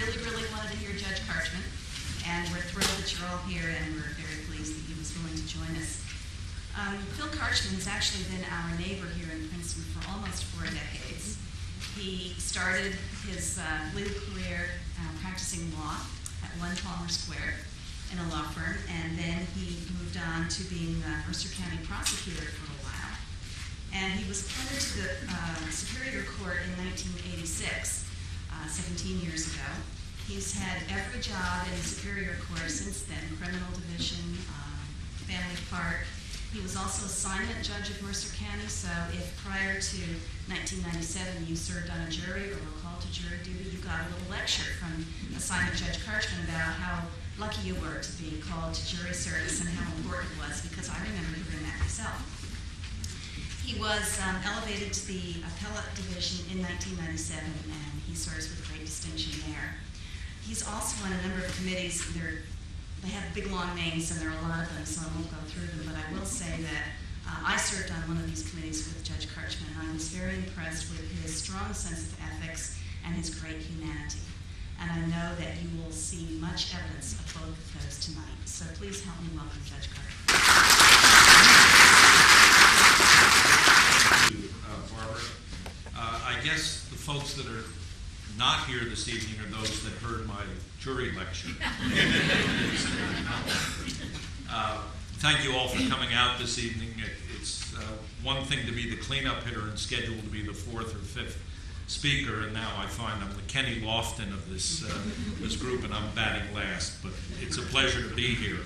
really, really wanted to hear Judge Carchman, and we're thrilled that you're all here, and we're very pleased that he was willing to join us. Phil Carchman has actually been our neighbor here in Princeton for almost 4 decades. He started his legal career practicing law at 1 Palmer Square in a law firm, and then he moved on to being the Mercer County prosecutor for a while. And he was appointed to the Superior Court in 1986, 17 years ago. He's had every job in the Superior Court since then: criminal division, family part. He was also assignment judge of Mercer County, so if prior to 1997 you served on a jury or were called to jury duty, you got a little lecture from assignment Judge Carchman about how lucky you were to be called to jury service and how important it was, because I remember hearing that myself. He was elevated to the appellate division in 1997, and he serves with great distinction there. He's also on a number of committees. They have big, long names, and there are a lot of them, so I won't go through them, but I will say that I served on one of these committees with Judge Carchman, and I was very impressed with his strong sense of ethics and his great humanity. And I know that you will see much evidence of both of those tonight. So please help me welcome Judge Carchman. Thank you, Barbara. I guess the folks that are not here this evening are those that heard my jury lecture. Thank you all for coming out this evening. It's one thing to be the cleanup hitter and scheduled to be the 4th or 5th speaker, and now I find I'm the Kenny Lofton of this group, and I'm batting last, but it's a pleasure to be here.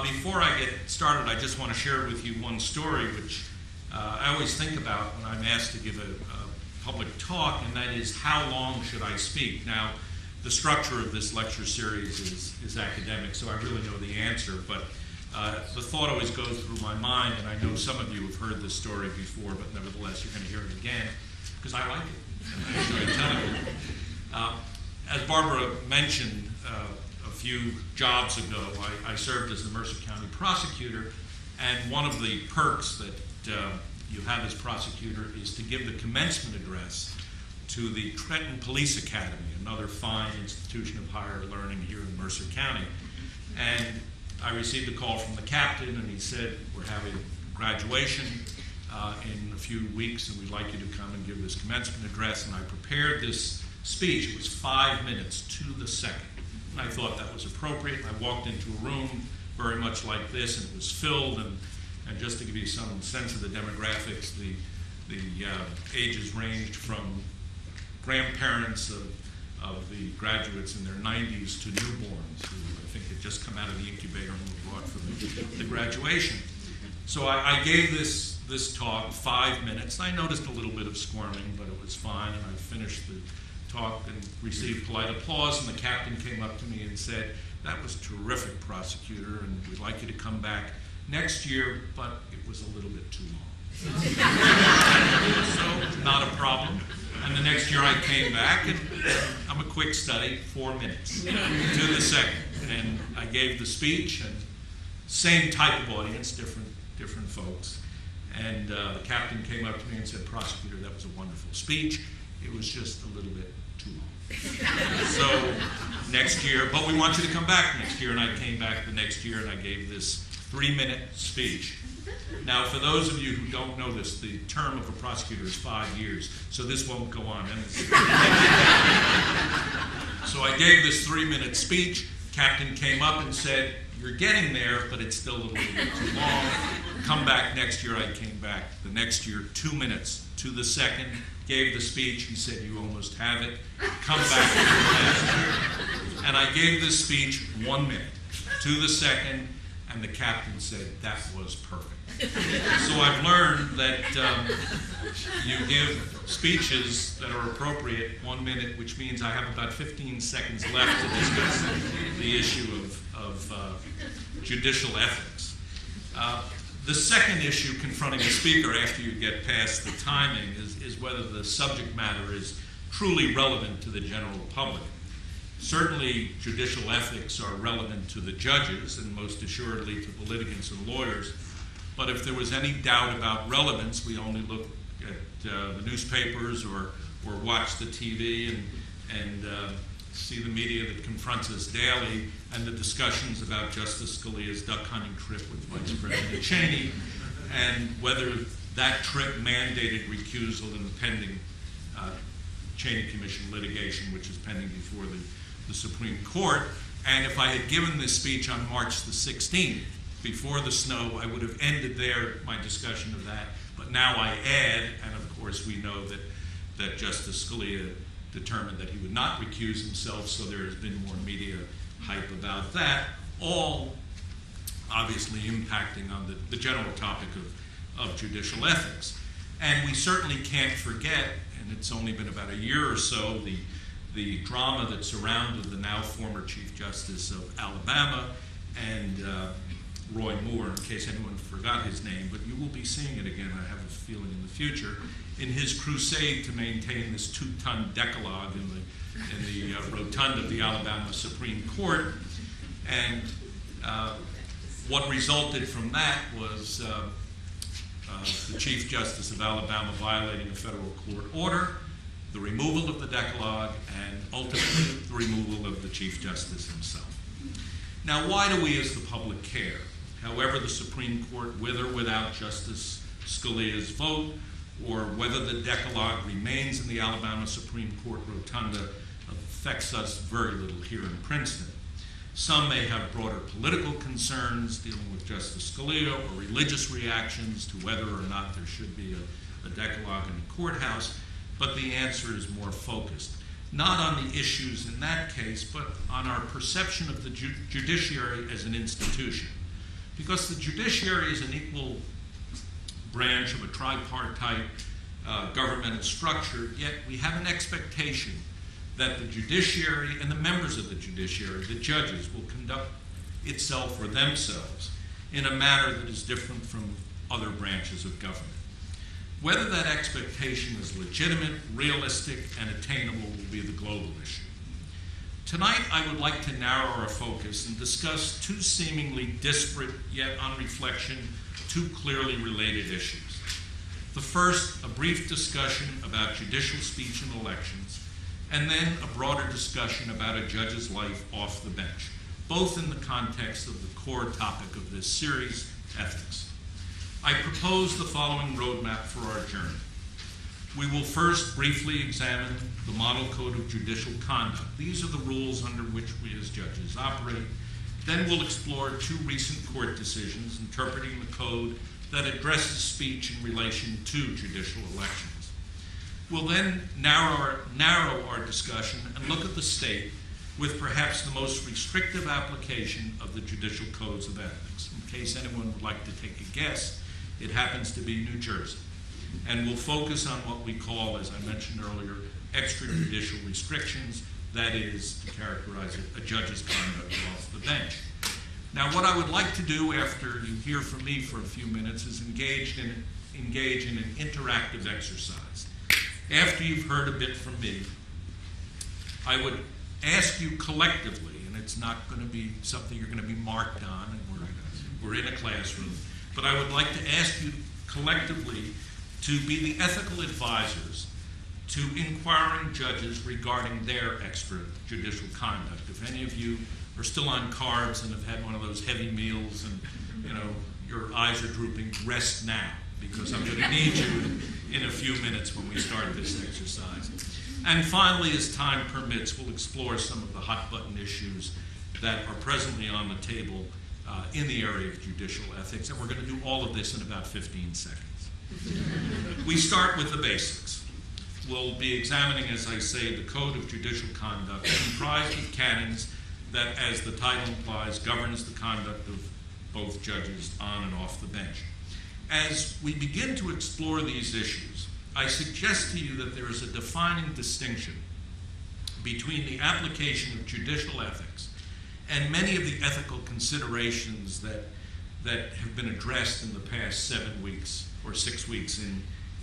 Before I get started, I just want to share with you one story which I always think about when I'm asked to give a public talk, and that is, how long should I speak? Now, the structure of this lecture series is academic, so I really know the answer, but the thought always goes through my mind, and I know some of you have heard this story before, but nevertheless you're going to hear it again, because I like it, and I enjoy telling it. As Barbara mentioned a few jobs ago, I served as the Mercer County prosecutor, and one of the perks that you have as prosecutor is to give the commencement address to the Trenton Police Academy, another fine institution of higher learning here in Mercer County. And I received a call from the captain, and he said, we're having graduation in a few weeks, and we'd like you to come and give this commencement address. And I prepared this speech. It was 5 minutes to the second. And I thought that was appropriate. I walked into a room very much like this, and it was filled. And just to give you some sense of the demographics, the ages ranged from grandparents of the graduates in their 90s to newborns who I think had just come out of the incubator and were brought for the graduation. So I gave this talk 5 minutes. I noticed a little bit of squirming, but it was fine, and I finished the talk and received polite applause, and the captain came up to me and said, that was terrific, prosecutor, and we'd like you to come back next year, but it was a little bit too long. So, not a problem. And the next year I came back, and I'm a quick study, 4 minutes to the second. And I gave the speech, and same type of audience, different folks. And the captain came up to me and said, prosecutor, that was a wonderful speech. It was just a little bit too long. So next year, but we want you to come back next year. And I came back the next year, and I gave this 3-minute speech. Now, for those of you who don't know this, the term of a prosecutor is 5 years, so this won't go on. So I gave this 3-minute speech. Captain came up and said, you're getting there, but it's still a little bit too long. Come back next year. I came back the next year, 2 minutes to the second, gave the speech. He said, you almost have it. Come back to the last year. And I gave this speech 1 minute to the second, and the captain said, that was perfect. So I've learned that you give speeches that are appropriate 1 minute, which means I have about 15 seconds left to discuss the issue of judicial ethics. The second issue confronting a speaker after you get past the timing is whether the subject matter is truly relevant to the general public. Certainly, judicial ethics are relevant to the judges and most assuredly to the litigants and lawyers. But if there was any doubt about relevance, we only look at the newspapers or watch the TV and see the media that confronts us daily and the discussions about Justice Scalia's duck hunting trip with Vice President Cheney and whether that trip mandated recusal in the pending Cheney Commission litigation, which is pending before the Supreme Court. And if I had given this speech on March the 16th, before the snow, I would have ended there my discussion of that. But now I add, and of course we know that Justice Scalia determined that he would not recuse himself, so there has been more media hype about that, all obviously impacting on the general topic of judicial ethics. And we certainly can't forget, and it's only been about a year or so, the drama that surrounded the now former Chief Justice of Alabama and Roy Moore, in case anyone forgot his name, but you will be seeing it again, I have a feeling, in the future, in his crusade to maintain this 2-ton decalogue in the rotunda of the Alabama Supreme Court. And what resulted from that was the Chief Justice of Alabama violating a federal court order, the removal of the decalogue, and ultimately the removal of the Chief Justice himself. Now, why do we as the public care? However, the Supreme Court, with or without Justice Scalia's vote, or whether the decalogue remains in the Alabama Supreme Court rotunda, affects us very little here in Princeton. Some may have broader political concerns dealing with Justice Scalia or religious reactions to whether or not there should be a decalogue in the courthouse, but the answer is more focused. Not on the issues in that case, but on our perception of the judiciary as an institution. Because the judiciary is an equal branch of a tripartite governmental structure, yet we have an expectation that the judiciary and the members of the judiciary, the judges, will conduct itself or themselves in a manner that is different from other branches of government. Whether that expectation is legitimate, realistic, and attainable will be the global issue. Tonight, I would like to narrow our focus and discuss two seemingly disparate, yet on reflection, two clearly related issues. The first, a brief discussion about judicial speech in elections, and then a broader discussion about a judge's life off the bench, both in the context of the core topic of this series, ethics. I propose the following roadmap for our journey. We will first briefly examine the Model Code of Judicial Conduct. These are the rules under which we as judges operate. Then we'll explore two recent court decisions interpreting the code that addresses speech in relation to judicial elections. We'll then narrow our discussion and look at the state with perhaps the most restrictive application of the judicial codes of ethics. In case anyone would like to take a guess, it happens to be New Jersey. And we'll focus on what we call, as I mentioned earlier, extrajudicial restrictions, that is, to characterize a judge's conduct off the bench. Now, what I would like to do after you hear from me for a few minutes is engage in an interactive exercise. After you've heard a bit from me, I would ask you collectively, and it's not going to be something you're going to be marked on, and we're in a classroom, but I would like to ask you collectively to be the ethical advisors to inquiring judges regarding their extrajudicial conduct. If any of you are still on carbs and have had one of those heavy meals and your eyes are drooping, rest now, because I'm going to need you in a few minutes when we start this exercise. And finally, as time permits, we'll explore some of the hot button issues that are presently on the table in the area of judicial ethics, and we're going to do all of this in about 15 seconds. We start with the basics. We'll be examining, as I say, the Code of Judicial Conduct, comprised of canons that, as the title implies, governs the conduct of both judges on and off the bench. As we begin to explore these issues, I suggest to you that there is a defining distinction between the application of judicial ethics and many of the ethical considerations that have been addressed in the past 7 weeks or 6 weeks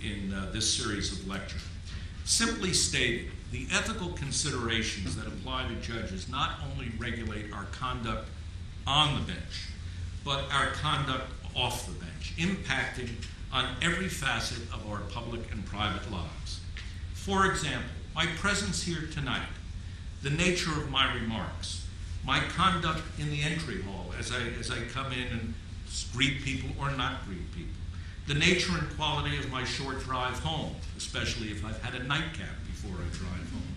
in this series of lecture. Simply stated, the ethical considerations that apply to judges not only regulate our conduct on the bench, but our conduct off the bench, impacting on every facet of our public and private lives. For example, my presence here tonight the nature of my remarks, my conduct in the entry hall as I come in and greet people or not greet people, the nature and quality of my short drive home, especially if I've had a nightcap before I drive home,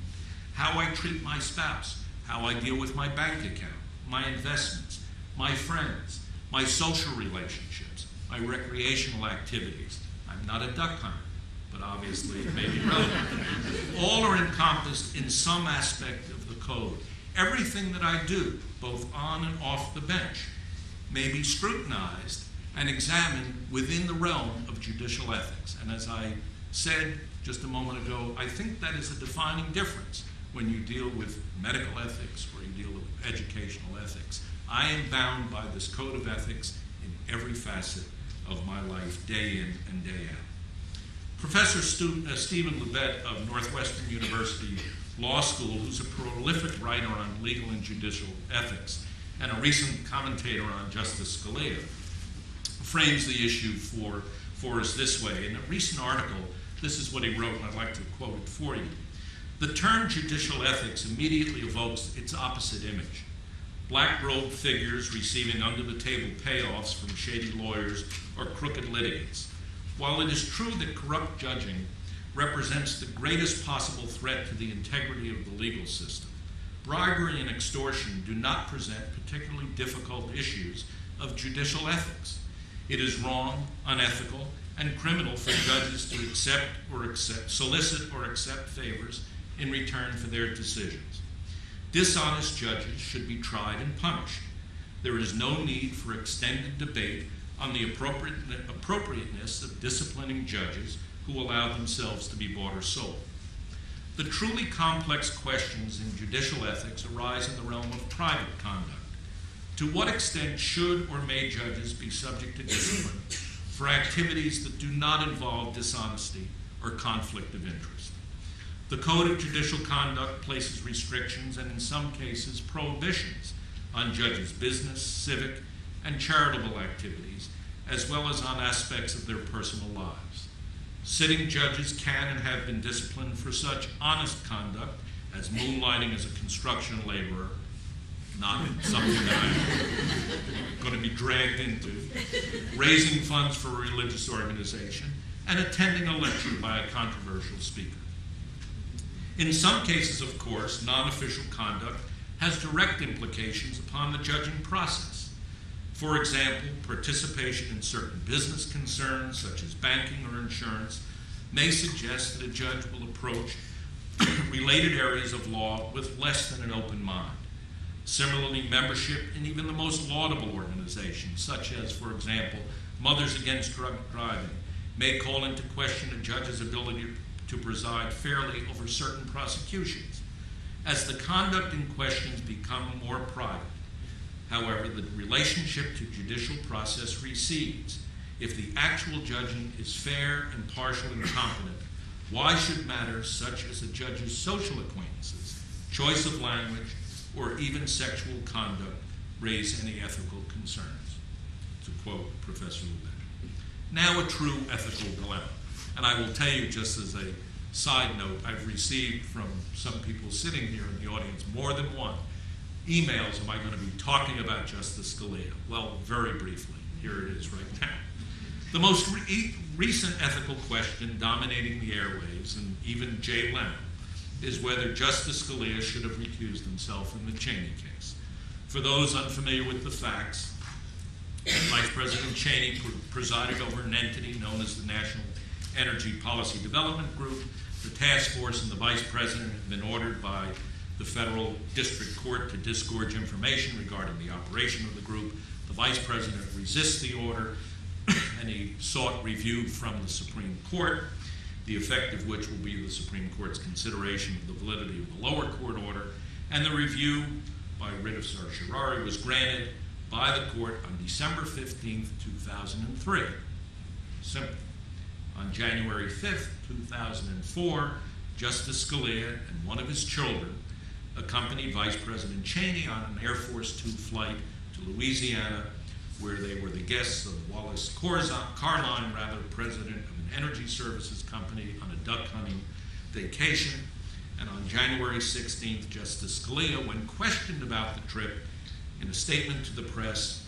how I treat my spouse, how I deal with my bank account, my investments, my friends, my social relationships, my recreational activities. I'm not a duck hunter, but obviously it may be relevant. All are encompassed in some aspect of the code. Everything that I do, both on and off the bench, may be scrutinized and examined within the realm of judicial ethics. And as I said just a moment ago, I think that is a defining difference when you deal with medical ethics or you deal with educational ethics. I am bound by this code of ethics in every facet of my life, day in and day out. Professor Stephen Libet of Northwestern University Law School, who's a prolific writer on legal and judicial ethics and a recent commentator on Justice Scalia, frames the issue for us this way. In a recent article, this is what he wrote, and I'd like to quote it for you. The term judicial ethics immediately evokes its opposite image. Black-robed figures receiving under-the-table payoffs from shady lawyers or crooked litigants. While it is true that corrupt judging represents the greatest possible threat to the integrity of the legal system, bribery and extortion do not present particularly difficult issues of judicial ethics. It is wrong, unethical, and criminal for judges to solicit or accept favors in return for their decisions. Dishonest judges should be tried and punished. There is no need for extended debate on the appropriateness of disciplining judges who allow themselves to be bought or sold. The truly complex questions in judicial ethics arise in the realm of private conduct. To what extent should or may judges be subject to discipline for activities that do not involve dishonesty or conflict of interest? The Code of Judicial Conduct places restrictions and, in some cases, prohibitions on judges' business, civic, and charitable activities, as well as on aspects of their personal lives. Sitting judges can and have been disciplined for such honest conduct as moonlighting as a construction laborer, not something that I'm going to be dragged into, raising funds for a religious organization, and attending a lecture by a controversial speaker. In some cases, of course, non-official conduct has direct implications upon the judging process. For example, participation in certain business concerns, such as banking or insurance, may suggest that a judge will approach related areas of law with less than an open mind. Similarly, membership in even the most laudable organizations, such as, for example, Mothers Against Drug Driving, may call into question a judge's ability to preside fairly over certain prosecutions. As the conduct in questions become more private, however, the relationship to judicial process recedes. If the actual judging is fair, impartial, and competent, why should matters such as a judge's social acquaintances, choice of language, or even sexual conduct raise any ethical concerns? To quote Professor Libet. Now a true ethical dilemma. And I will tell you, just as a side note, I've received from some people sitting here in the audience, more than one, emails, am I going to be talking about Justice Scalia? Well, very briefly, here it is right now. The most recent ethical question dominating the airwaves, and even Jay Leno, is whether Justice Scalia should have recused himself in the Cheney case. For those unfamiliar with the facts, Vice President Cheney presided over an entity known as the National Energy Policy Development Group. The task force and the vice president had been ordered by the federal district court to disgorge information regarding the operation of the group. The vice president resists the order, and he sought review from the Supreme Court, the effect of which will be the Supreme Court's consideration of the validity of the lower court order, and the review by writ of certiorari was granted by the court on December 15th, 2003. Simple. On January 5th, 2004, Justice Scalia and one of his children accompanied Vice President Cheney on an Air Force II flight to Louisiana, where they were the guests of Wallace Carline, president of an energy services company, on a duck hunting vacation. And on January 16th, Justice Scalia, when questioned about the trip, in a statement to the press,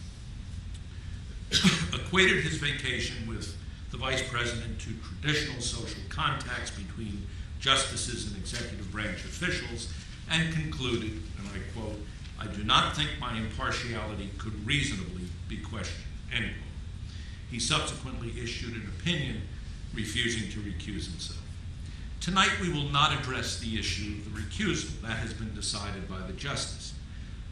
equated his vacation with the Vice President to traditional social contacts between justices and executive branch officials, and concluded, and I quote, "I do not think my impartiality could reasonably be questioned," end quote. He subsequently issued an opinion refusing to recuse himself. Tonight we will not address the issue of the recusal. That has been decided by the justice.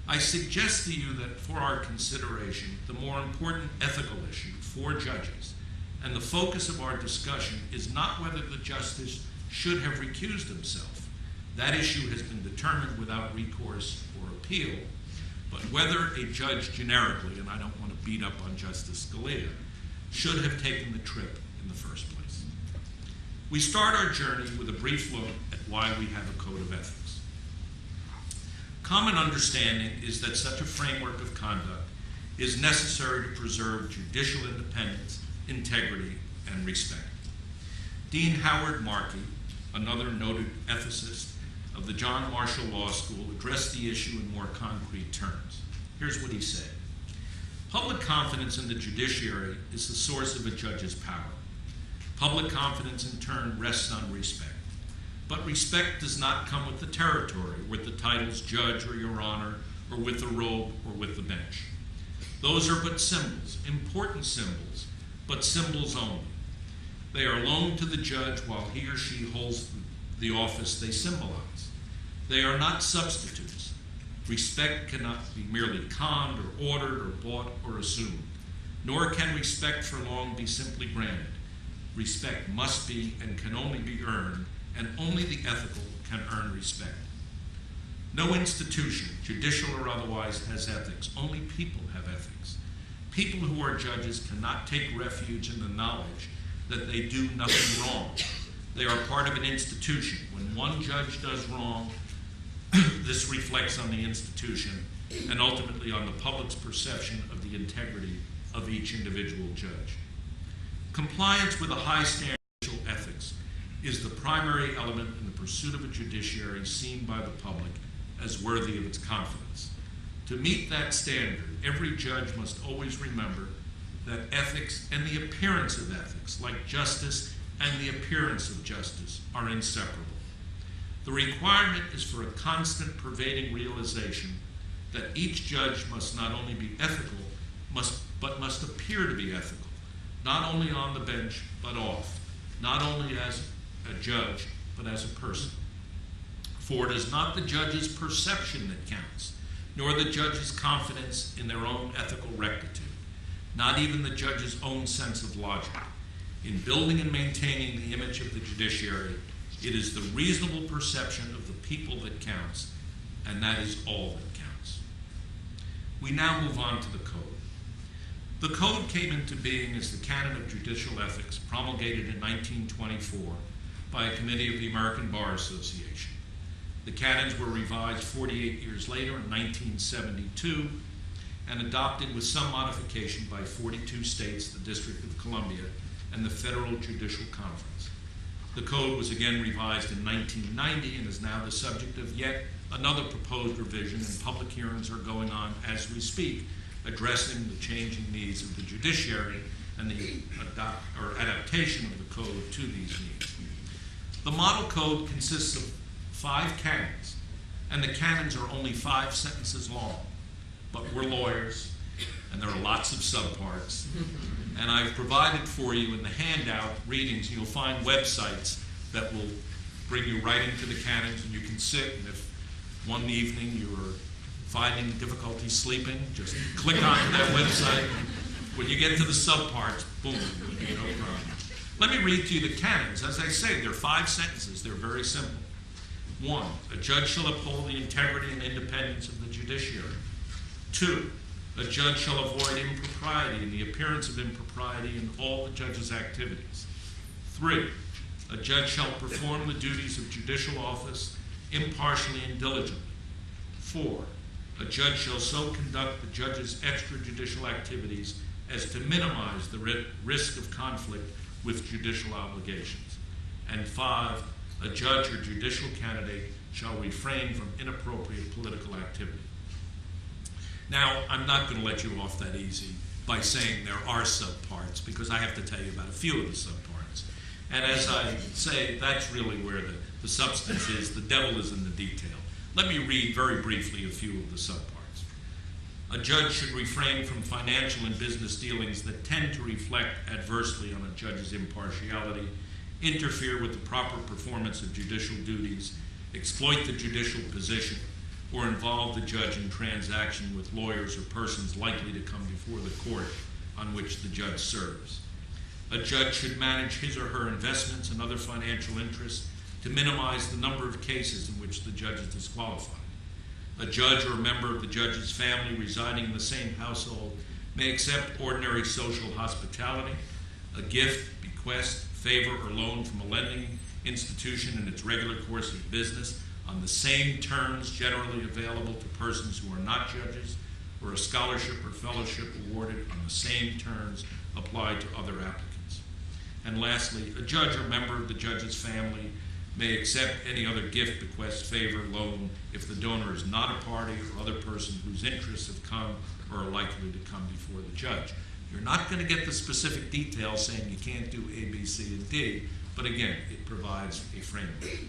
I suggest to you that for our consideration, the more important ethical issue for judges, and the focus of our discussion, is not whether the justice should have recused himself. That issue has been determined without recourse or appeal, but whether a judge generically, and I don't want to beat up on Justice Scalia, should have taken the trip in the first place. We start our journey with a brief look at why we have a code of ethics. Common understanding is that such a framework of conduct is necessary to preserve judicial independence, integrity, and respect. Dean Howard Markey, another noted ethicist of the John Marshall Law School, addressed the issue in more concrete terms. Here's what he said. Public confidence in the judiciary is the source of a judge's power. Public confidence, in turn, rests on respect. But respect does not come with the territory, with the titles judge or your honor, or with the robe or with the bench. Those are but symbols, important symbols, but symbols only. They are loaned to the judge while he or she holds the office they symbolize. They are not substitutes. Respect cannot be merely conned or ordered or bought or assumed, nor can respect for long be simply granted. Respect must be and can only be earned, and only the ethical can earn respect. No institution, judicial or otherwise, has ethics. Only people have ethics. People who are judges cannot take refuge in the knowledge that they do nothing wrong. They are part of an institution. When one judge does wrong, this reflects on the institution and ultimately on the public's perception of the integrity of each individual judge. Compliance with a high standard of judicial ethics is the primary element in the pursuit of a judiciary seen by the public as worthy of its confidence. To meet that standard, every judge must always remember that ethics and the appearance of ethics, like justice and the appearance of justice, are inseparable. The requirement is for a constant pervading realization that each judge must not only be ethical, but must appear to be ethical, not only on the bench, but off, not only as a judge, but as a person. For it is not the judge's perception that counts, nor the judge's confidence in their own ethical rectitude, not even the judge's own sense of logic. In building and maintaining the image of the judiciary, it is the reasonable perception of the people that counts, and that is all that counts. We now move on to the code. The code came into being as the Canon of Judicial Ethics, promulgated in 1924 by a committee of the American Bar Association. The canons were revised 48 years later in 1972 and adopted with some modification by 42 states, the District of Columbia, and the Federal Judicial Conference. The code was again revised in 1990 and is now the subject of yet another proposed revision, and public hearings are going on as we speak, addressing the changing needs of the judiciary and the adaptation of the code to these needs. The model code consists of 5 canons, and the canons are only 5 sentences long, but we're lawyers, and there are lots of subparts. And I've provided for you in the handout readings, you'll find websites that will bring you right into the canons, and you can sit, and if one evening you're finding difficulty sleeping, just click onto that website. When you get to the subparts, boom, no problem. Let me read to you the canons. As I say, they're 5 sentences. They're very simple. 1, a judge shall uphold the integrity and independence of the judiciary. 2, a judge shall avoid impropriety and the appearance of impropriety in all the judge's activities. 3, a judge shall perform the duties of judicial office impartially and diligently. 4, a judge shall so conduct the judge's extrajudicial activities as to minimize the risk of conflict with judicial obligations. And 5, A judge or judicial candidate shall refrain from inappropriate political activity. Now, I'm not going to let you off that easy by saying there are subparts, because I have to tell you about a few of the subparts. And as I say, that's really where the substance is. The devil is in the detail. Let me read very briefly a few of the subparts. A judge should refrain from financial and business dealings that tend to reflect adversely on a judge's impartiality, interfere with the proper performance of judicial duties, exploit the judicial position, or involve the judge in transaction with lawyers or persons likely to come before the court on which the judge serves. A judge should manage his or her investments and other financial interests to minimize the number of cases in which the judge is disqualified. A judge or a member of the judge's family residing in the same household may accept ordinary social hospitality, a gift, bequest, favor, or loan from a lending institution in its regular course of business on the same terms generally available to persons who are not judges, or a scholarship or fellowship awarded on the same terms applied to other applicants. And lastly, a judge or member of the judge's family may accept any other gift, bequest, favor, loan if the donor is not a party or other person whose interests have come or are likely to come before the judge. You're not going to get the specific details saying you can't do A, B, C, and D, but again, it provides a framework.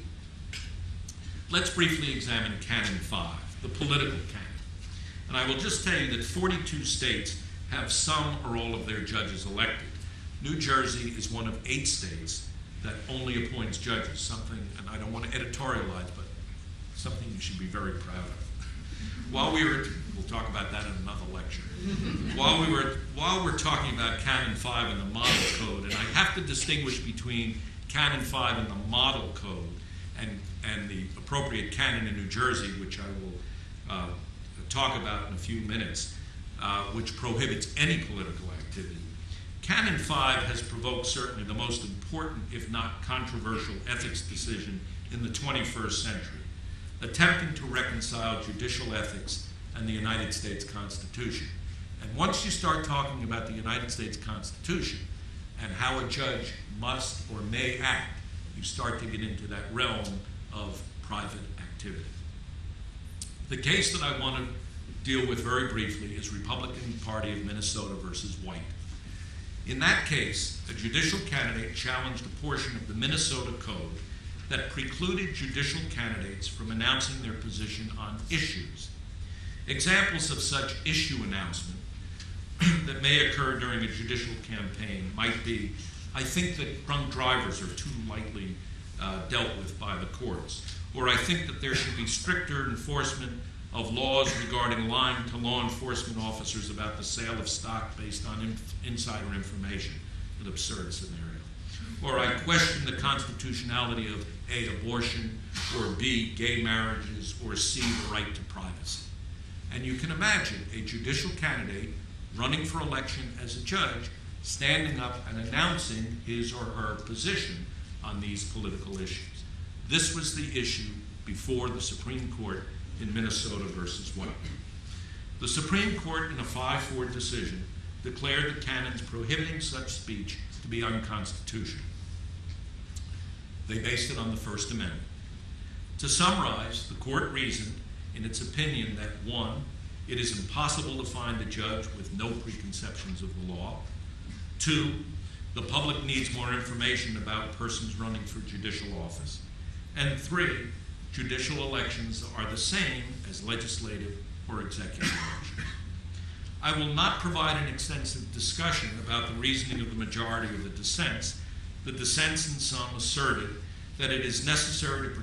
Let's briefly examine Canon 5, the political canon. And I will just tell you that 42 states have some or all of their judges elected. New Jersey is one of 8 states that only appoints judges, something, and I don't want to editorialize, but something you should be very proud of. We'll talk about that in another lecture. While we're talking about Canon 5 and the Model Code, and I have to distinguish between Canon 5 and the Model Code and the appropriate canon in New Jersey, which I will talk about in a few minutes, which prohibits any political activity. Canon 5 has provoked certainly the most important, if not controversial, ethics decision in the 21st century, attempting to reconcile judicial ethics and the United States Constitution. And once you start talking about the United States Constitution and how a judge must or may act, you start to get into that realm of private activity. The case that I want to deal with very briefly is Republican Party of Minnesota versus White. In that case, a judicial candidate challenged a portion of the Minnesota Code that precluded judicial candidates from announcing their position on issues. Examples of such issue announcement that may occur during a judicial campaign might be, I think that drunk drivers are too lightly dealt with by the courts, or I think that there should be stricter enforcement of laws regarding lying to law enforcement officers about the sale of stock based on insider information, an absurd scenario. Or I question the constitutionality of A, abortion, or B, gay marriages, or C, the right to privacy. And you can imagine a judicial candidate running for election as a judge standing up and announcing his or her position on these political issues. This was the issue before the Supreme Court in Minnesota versus White. The Supreme Court, in a 5-4 decision, declared the canons prohibiting such speech to be unconstitutional. They based it on the First Amendment. To summarize, the court reasoned in its opinion that 1, it is impossible to find a judge with no preconceptions of the law. 2, the public needs more information about persons running for judicial office. And 3, judicial elections are the same as legislative or executive elections. I will not provide an extensive discussion about the reasoning of the majority of the dissents. The dissents in some asserted that it is necessary to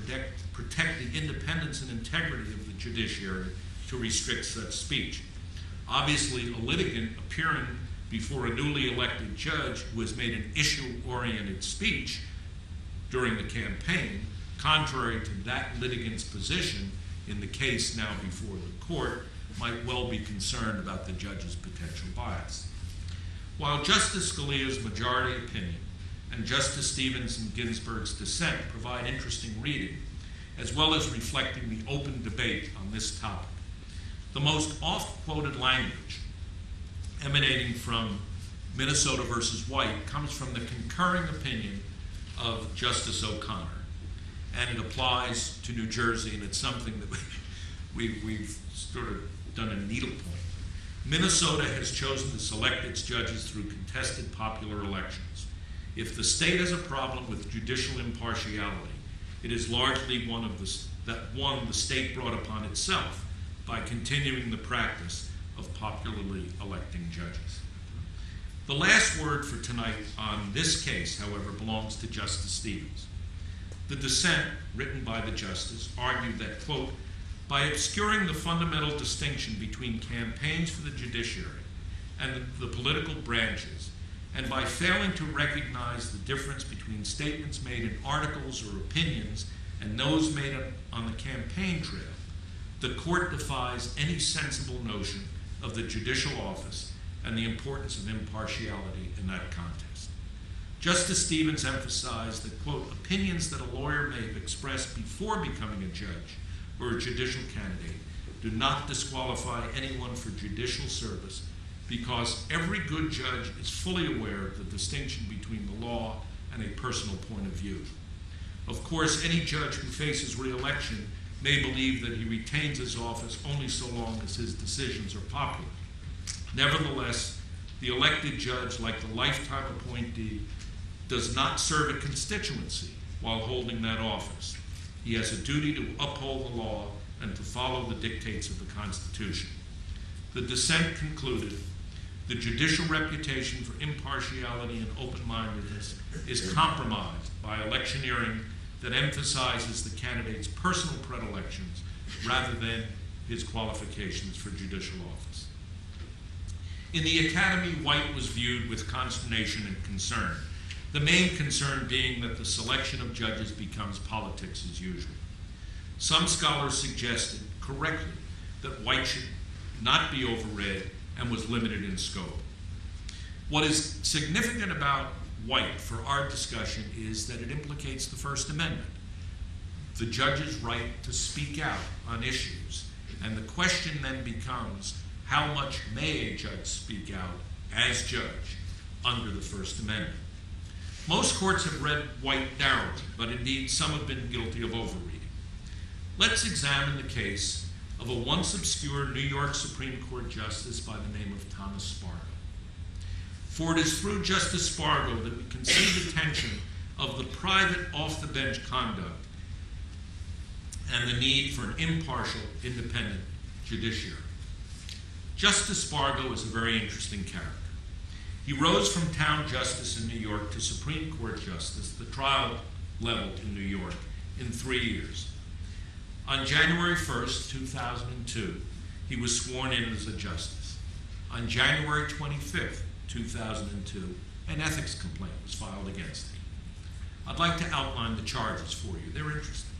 protect the independence and integrity of the judiciary to restrict such speech. Obviously, a litigant appearing before a newly elected judge who has made an issue-oriented speech during the campaign, contrary to that litigant's position in the case now before the court, might well be concerned about the judge's potential bias. While Justice Scalia's majority opinion and Justice Stevens and Ginsburg's dissent provide interesting reading, as well as reflecting the open debate on this topic, the most oft-quoted language emanating from Minnesota versus White comes from the concurring opinion of Justice O'Connor. and it applies to New Jersey, and it's something that we've sort of done a needlepoint. Minnesota has chosen to select its judges through contested popular elections. If the state has a problem with judicial impartiality, it is largely one the state brought upon itself by continuing the practice of popularly electing judges. The last word for tonight on this case, however, belongs to Justice Stevens. The dissent, written by the justice, argued that, quote, by obscuring the fundamental distinction between campaigns for the judiciary and the political branches, and by failing to recognize the difference between statements made in articles or opinions and those made on the campaign trail, the court defies any sensible notion of the judicial office and the importance of impartiality in that context. Justice Stevens emphasized that, quote, opinions that a lawyer may have expressed before becoming a judge or a judicial candidate do not disqualify anyone for judicial service because every good judge is fully aware of the distinction between the law and a personal point of view. Of course, any judge who faces re-election may believe that he retains his office only so long as his decisions are popular. Nevertheless, the elected judge, like the lifetime appointee, does not serve a constituency while holding that office. He has a duty to uphold the law and to follow the dictates of the Constitution. The dissent concluded, the judicial reputation for impartiality and open-mindedness is compromised by electioneering that emphasizes the candidate's personal predilections rather than his qualifications for judicial office. In the Academy, White was viewed with consternation and concern, the main concern being that the selection of judges becomes politics as usual. Some scholars suggested, correctly, that White should not be overread and was limited in scope. What is significant about White for our discussion is that it implicates the First Amendment, the judge's right to speak out on issues. And the question then becomes, how much may a judge speak out as judge under the First Amendment? Most courts have read White narrowly, but indeed some have been guilty of overreading. Let's examine the case of a once obscure New York Supreme Court justice by the name of Thomas Spargo. For it is through Justice Spargo that we can see the tension of the private off-the-bench conduct and the need for an impartial, independent judiciary. Justice Spargo is a very interesting character. He rose from town justice in New York to Supreme Court justice, the trial level in New York, in 3 years. On January 1st, 2002, he was sworn in as a justice. On January 25th, 2002, an ethics complaint was filed against him. I'd like to outline the charges for you. They're interesting.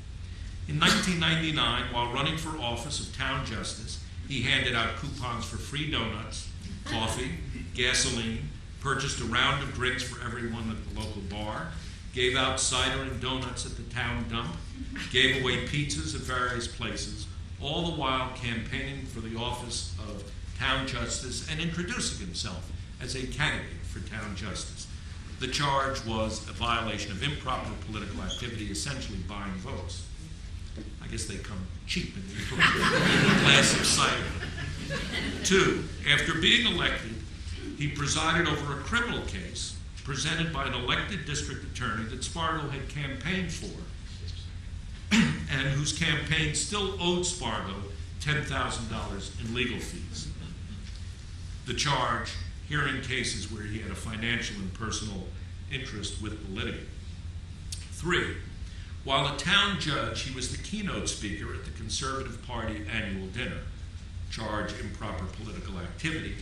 In 1999, while running for office of town justice, he handed out coupons for free donuts, coffee, gasoline, purchased a round of drinks for everyone at the local bar, gave out cider and donuts at the town dump, gave away pizzas at various places, all the while campaigning for the office of town justice and introducing himself as a candidate for town justice. The charge was a violation of improper political activity, essentially buying votes. I guess they come cheap in New York. A glass of cider. 2, after being elected, he presided over a criminal case presented by an elected district attorney that Spargo had campaigned for and whose campaign still owed Spargo $10,000 in legal fees. The charge, hearing cases where he had a financial and personal interest with the litigant. 3, while a town judge, he was the keynote speaker at the Conservative Party annual dinner. Charge, improper political activity.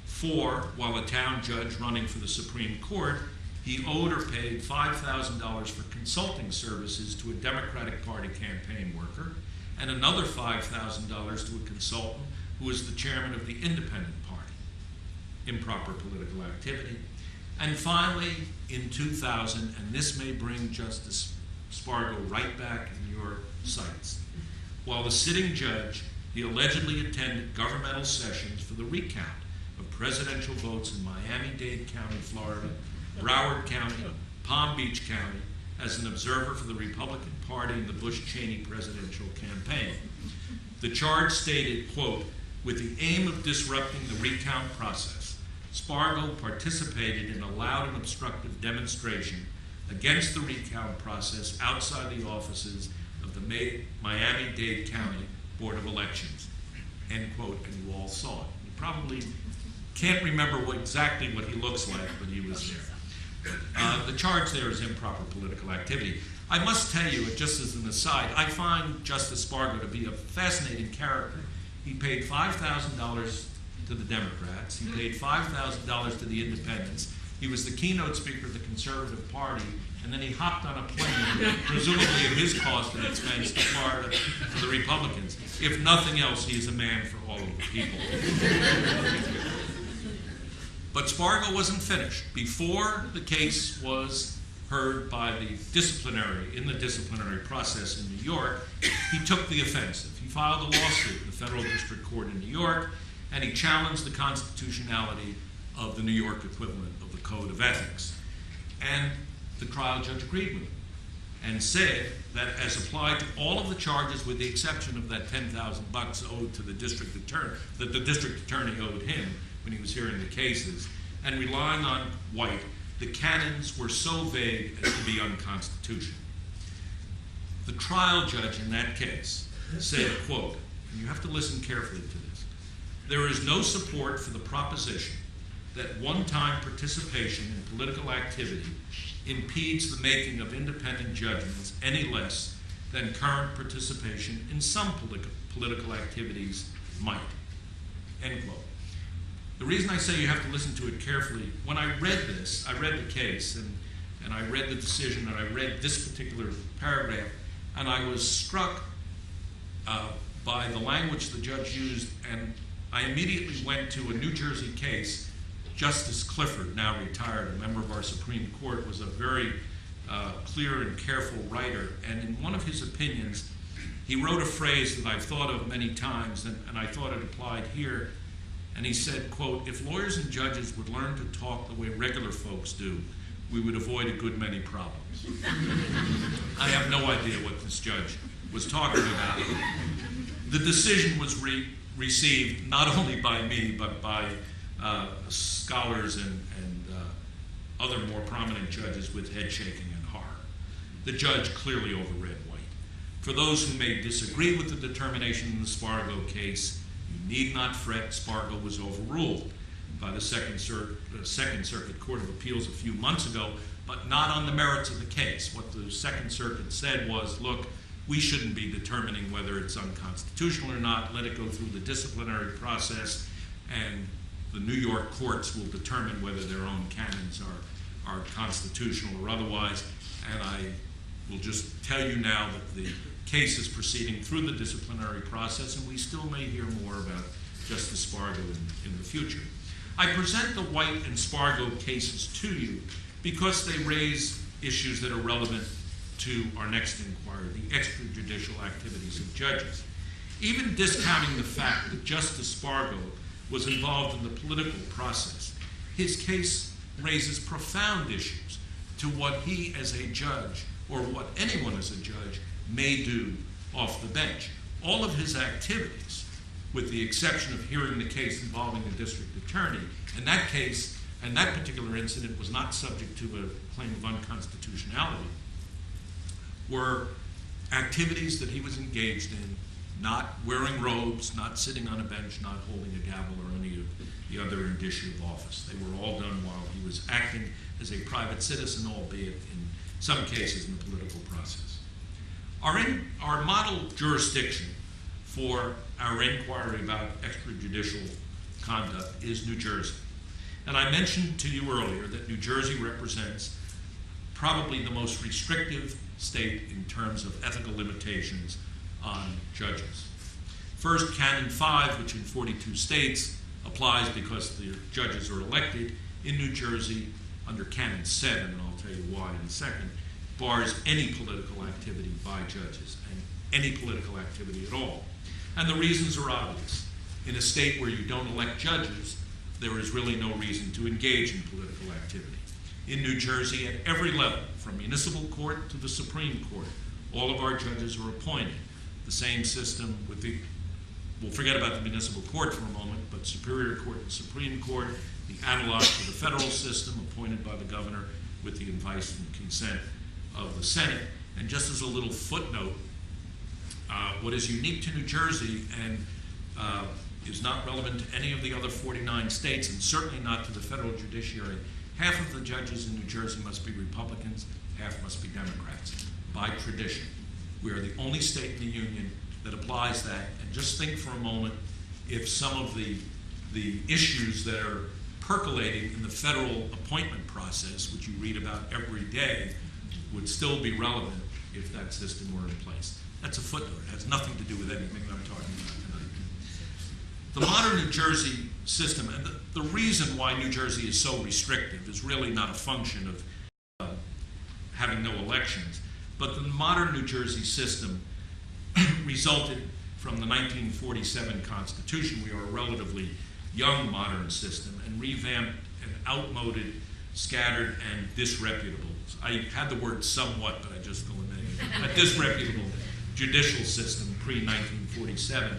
4, while a town judge running for the Supreme Court, he owed or paid $5,000 for consulting services to a Democratic Party campaign worker, and another $5,000 to a consultant who was the chairman of the Independent Party. Improper political activity. And finally, in 2000, and this may bring Justice Spargo right back in your sights, while the sitting judge, he allegedly attended governmental sessions for the recount of presidential votes in Miami-Dade County, Florida, Broward County, Palm Beach County, as an observer for the Republican Party in the Bush-Cheney presidential campaign. The charge stated, quote, "With the aim of disrupting the recount process, Spargo participated in a loud and obstructive demonstration against the recount process outside the offices of the Miami-Dade County Board of Elections," end quote, and you all saw it. You probably can't remember exactly what he looks like, but he was there. The charge there is improper political activity. I must tell you, just as an aside, I find Justice Spargo to be a fascinating character. He paid $5,000 to the Democrats. He paid $5,000 to the Independents. He was the keynote speaker of the Conservative Party, and then he hopped on a plane, presumably at his cost and expense, to Florida for the Republicans. If nothing else, he is a man for all of the people. But Spargo wasn't finished. Before the case was heard by the disciplinary process in New York, he took the offensive. He filed a lawsuit in the Federal District Court in New York, and he challenged the constitutionality of the New York equivalent of the Code of Ethics. And the trial judge agreed with him and said that as applied to all of the charges, with the exception of that $10,000 owed to the district attorney, that the district attorney owed him when he was hearing the cases, and relying on White, the canons were so vague as to be unconstitutional. The trial judge in that case said, quote, and you have to listen carefully to this, "There is no support for the proposition that one-time participation in political activity impedes the making of independent judgments any less than current participation in some political activities might," end quote. The reason I say you have to listen to it carefully, when I read this, I read the case, and I read the decision, and I read this particular paragraph, and I was struck by the language the judge used, and I immediately went to a New Jersey case. Justice Clifford, now retired, a member of our Supreme Court, was a very clear and careful writer, and in one of his opinions, he wrote a phrase that I've thought of many times, and I thought it applied here. And he said, quote, "If lawyers and judges would learn to talk the way regular folks do, we would avoid a good many problems." I have no idea what this judge was talking about. The decision was received not only by me, but by scholars and other more prominent judges with head shaking and horror. The judge clearly overread White. For those who may disagree with the determination in the Spargo case, you need not fret. Spargo was overruled by the Second Circuit Court of Appeals a few months ago, but not on the merits of the case. What the Second Circuit said was, look, we shouldn't be determining whether it's unconstitutional or not. Let it go through the disciplinary process, and the New York courts will determine whether their own canons are constitutional or otherwise. And I will just tell you now that the case is proceeding through the disciplinary process, and we still may hear more about Justice Spargo in the future. I present the White and Spargo cases to you because they raise issues that are relevant to our next inquiry, the extrajudicial activities of judges. Even discounting the fact that Justice Spargo was involved in the political process, his case raises profound issues to what he as a judge, or what anyone as a judge, may do off the bench. All of his activities, with the exception of hearing the case involving the district attorney, and that case and that particular incident was not subject to a claim of unconstitutionality, were activities that he was engaged in, not wearing robes, not sitting on a bench, not holding a gavel or any of the other indicia of office. They were all done while he was acting as a private citizen, albeit in some cases in the political process. Our model jurisdiction for our inquiry about extrajudicial conduct is New Jersey. And I mentioned to you earlier that New Jersey represents probably the most restrictive state in terms of ethical limitations on judges. First, Canon 5, which in 42 states applies because the judges are elected. In New Jersey, under Canon 7, and I'll tell you why in a second, bars any political activity by judges, and any political activity at all. And the reasons are obvious. In a state where you don't elect judges, there is really no reason to engage in political activity. In New Jersey, at every level, from municipal court to the Supreme Court, all of our judges are appointed. The same system with the, we'll forget about the municipal court for a moment, but Superior Court and Supreme Court, the analog to the federal system, appointed by the governor with the advice and consent of the Senate. And just as a little footnote, what is unique to New Jersey and is not relevant to any of the other 49 states, and certainly not to the federal judiciary, half of the judges in New Jersey must be Republicans, half must be Democrats, by tradition. We are the only state in the union that applies that. And just think for a moment, if some of the issues that are percolating in the federal appointment process, which you read about every day, would still be relevant if that system were in place. That's a footnote. It has nothing to do with anything that I'm talking about tonight. The modern New Jersey system, and the reason why New Jersey is so restrictive is really not a function of having no elections, but the modern New Jersey system resulted from the 1947 Constitution. We are a relatively young modern system, and revamped an outmoded, scattered, and disreputable. I had the word somewhat, but I just eliminated it. A disreputable judicial system pre-1947,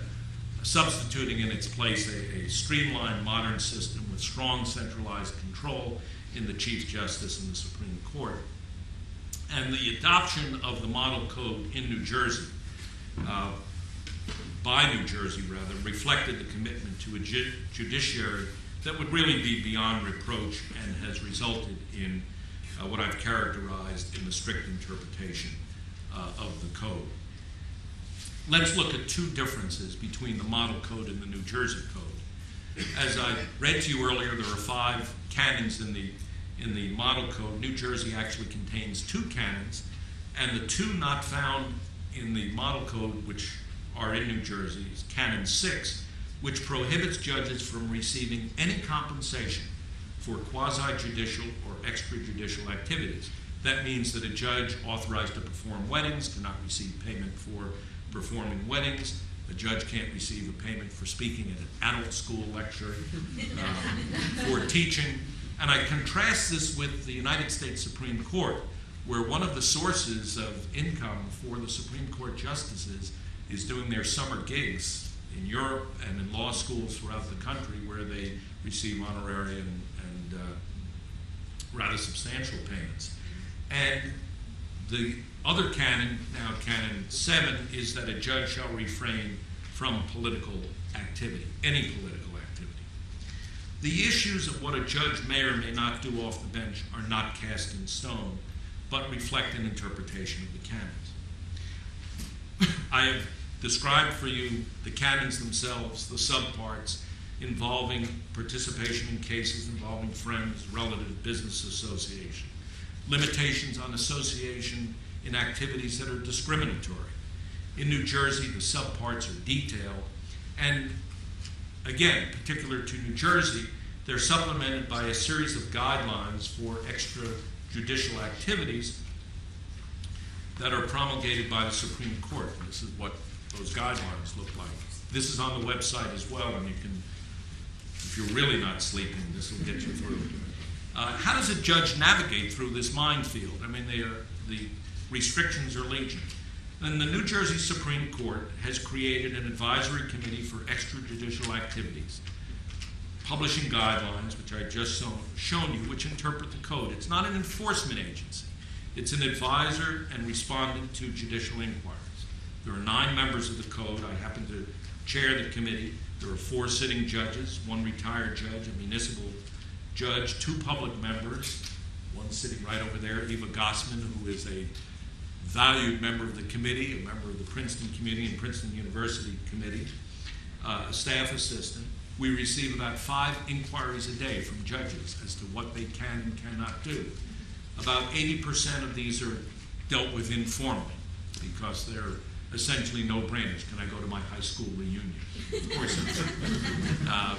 substituting in its place a streamlined modern system with strong centralized control in the Chief Justice and the Supreme Court. And the adoption of the model code in New Jersey, by New Jersey rather, reflected the commitment to a judiciary that would really be beyond reproach and has resulted in what I've characterized in the strict interpretation of the code. Let's look at two differences between the model code and the New Jersey code. As I read to you earlier, there are 5 canons in the model code. New Jersey actually contains 2 canons, and the 2 not found in the model code, which are in New Jersey, is Canon 6, which prohibits judges from receiving any compensation for quasi-judicial or extrajudicial activities. That means that a judge authorized to perform weddings cannot receive payment for performing weddings. A judge can't receive a payment for speaking at an adult school lecture, for teaching. And I contrast this with the United States Supreme Court, where one of the sources of income for the Supreme Court justices is doing their summer gigs in Europe and in law schools throughout the country, where they receive honorarium and rather substantial payments. And the other canon, now Canon 7, is that a judge shall refrain from political activity, any political activity. The issues of what a judge may or may not do off the bench are not cast in stone, but reflect an interpretation of the canons. I have described for you the canons themselves, the subparts, involving participation in cases involving friends, relatives, business association, limitations on association in activities that are discriminatory. In New Jersey, the subparts are detailed, and again, particular to New Jersey, they're supplemented by a series of guidelines for extrajudicial activities that are promulgated by the Supreme Court. And this is what those guidelines look like. This is on the website as well, and you can, if you're really not sleeping, this will get you through. How does a judge navigate through this minefield? I mean, the restrictions are legion. And the New Jersey Supreme Court has created an advisory committee for extrajudicial activities, publishing guidelines, which I just shown you, which interpret the code. It's not an enforcement agency. It's an advisor and respondent to judicial inquiries. There are 9 members of the code. I happen to chair the committee. There are 4 sitting judges, 1 retired judge, a municipal judge, 2 public members, one sitting right over there, Eva Gossman, who is a valued member of the committee, a member of the Princeton Committee and Princeton University Committee, a staff assistant. We receive about 5 inquiries a day from judges as to what they can and cannot do. About 80% of these are dealt with informally because they're essentially no-brainers. Can I go to my high school reunion? Of course you can.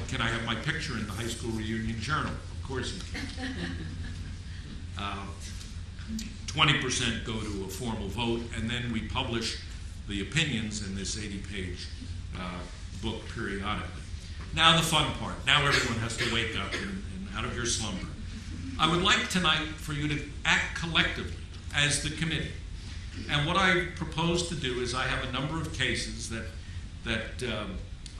Can I have my picture in the high school reunion journal? Of course you can. 20% go to a formal vote, and then we publish the opinions in this 80-page book periodically. Now the fun part. Now everyone has to wake up and out of your slumber. I would like tonight for you to act collectively as the committee. And what I propose to do is I have a number of cases that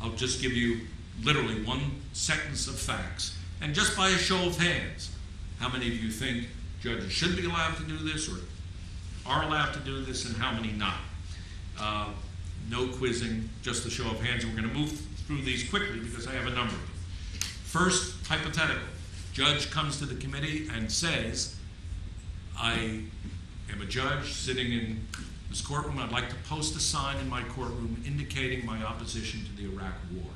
I'll just give you literally one sentence of facts. And just by a show of hands, how many of you think judges should be allowed to do this or are allowed to do this, and how many not? No quizzing, just a show of hands. And we're going to move through these quickly because I have a number of them. First, hypothetical. Judge comes to the committee and says, I am a judge sitting in this courtroom. I'd like to post a sign in my courtroom indicating my opposition to the Iraq War.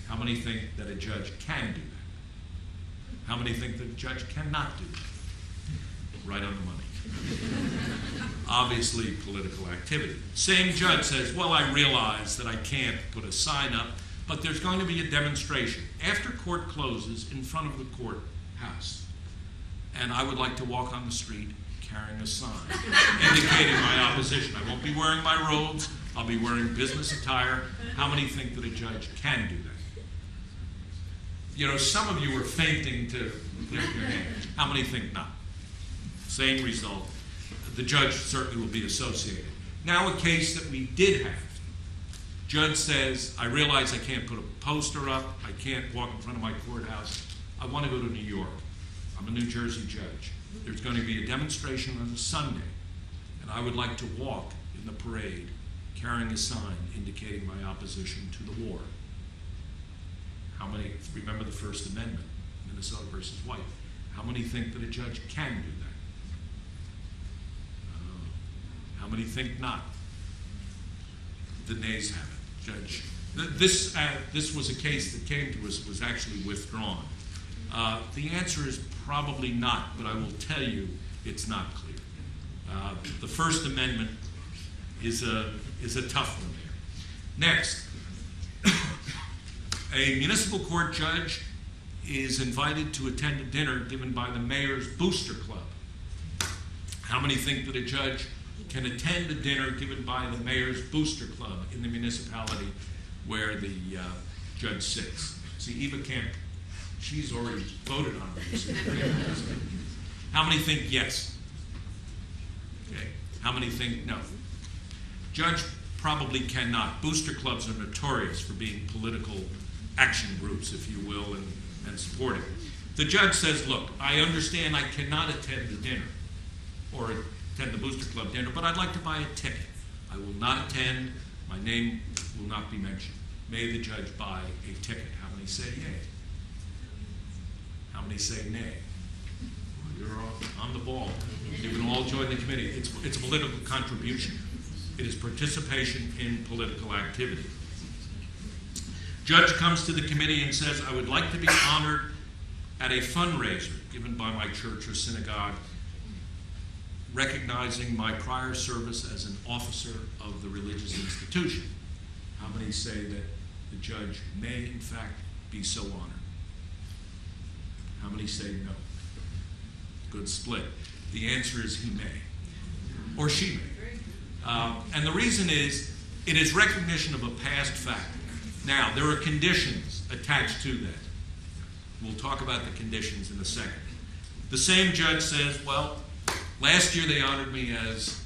How many think that a judge can do that? How many think that a judge cannot do that? Right on the money. Obviously, political activity. Same judge says, well, I realize that I can't put a sign up, but there's going to be a demonstration after court closes in front of the courthouse. And I would like to walk on the street carrying a sign indicating my opposition. I won't be wearing my robes. I'll be wearing business attire. How many think that a judge can do that? You know, some of you are fainting to lift your hand. How many think not? Same result. The judge certainly will be associated. Now a case that we did have. Judge says, I realize I can't put a poster up. I can't walk in front of my courthouse. I want to go to New York. I'm a New Jersey judge. There's going to be a demonstration on a Sunday, and I would like to walk in the parade carrying a sign indicating my opposition to the war. How many remember the First Amendment, Minnesota versus White? How many think that a judge can do that? How many think not? The nays have it. Judge, this was a case that came to us, was actually withdrawn. The answer is probably not, but I will tell you it's not clear. The First Amendment is a tough one there. Next, a municipal court judge is invited to attend a dinner given by the mayor's booster club. How many think that a judge can attend a dinner given by the mayor's booster club in the municipality where the judge sits? See, Eva can't, she's already voted on this. How many think yes? Okay. How many think no? Judge probably cannot. Booster clubs are notorious for being political action groups, if you will, and supporting. The judge says, look, I understand I cannot attend the dinner or attend the booster club dinner, but I'd like to buy a ticket. I will not attend. My name will not be mentioned. May the judge buy a ticket? How many say yay? How many say nay? Well, you're on the ball. You can all join the committee. It's a political contribution. It is participation in political activity. Judge comes to the committee and says, I would like to be honored at a fundraiser given by my church or synagogue, recognizing my prior service as an officer of the religious institution. How many say that the judge may, in fact, be so honored? How many say no? Good split. The answer is he may, or she may. And the reason is, it is recognition of a past fact. Now, there are conditions attached to that. We'll talk about the conditions in a second. The same judge says, well, last year they honored me as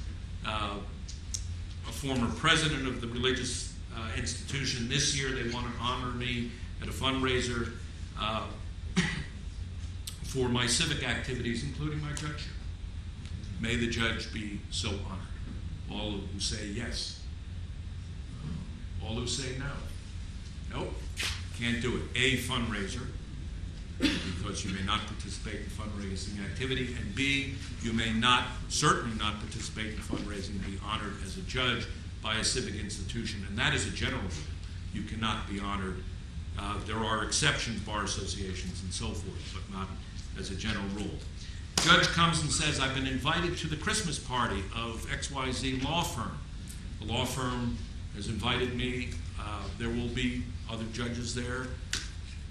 a former president of the religious institution. This year they want to honor me at a fundraiser for my civic activities, including my judgeship. May the judge be so honored. All who say yes. All who say no. Nope, can't do it. A, fundraiser, because you may not participate in fundraising activity, and B, you may not, certainly not participate in fundraising and be honored as a judge by a civic institution, and that is a general rule. You cannot be honored. There are exceptions, bar associations and so forth, but not as a general rule. Judge comes and says, I've been invited to the Christmas party of XYZ law firm. The law firm has invited me. There will be other judges there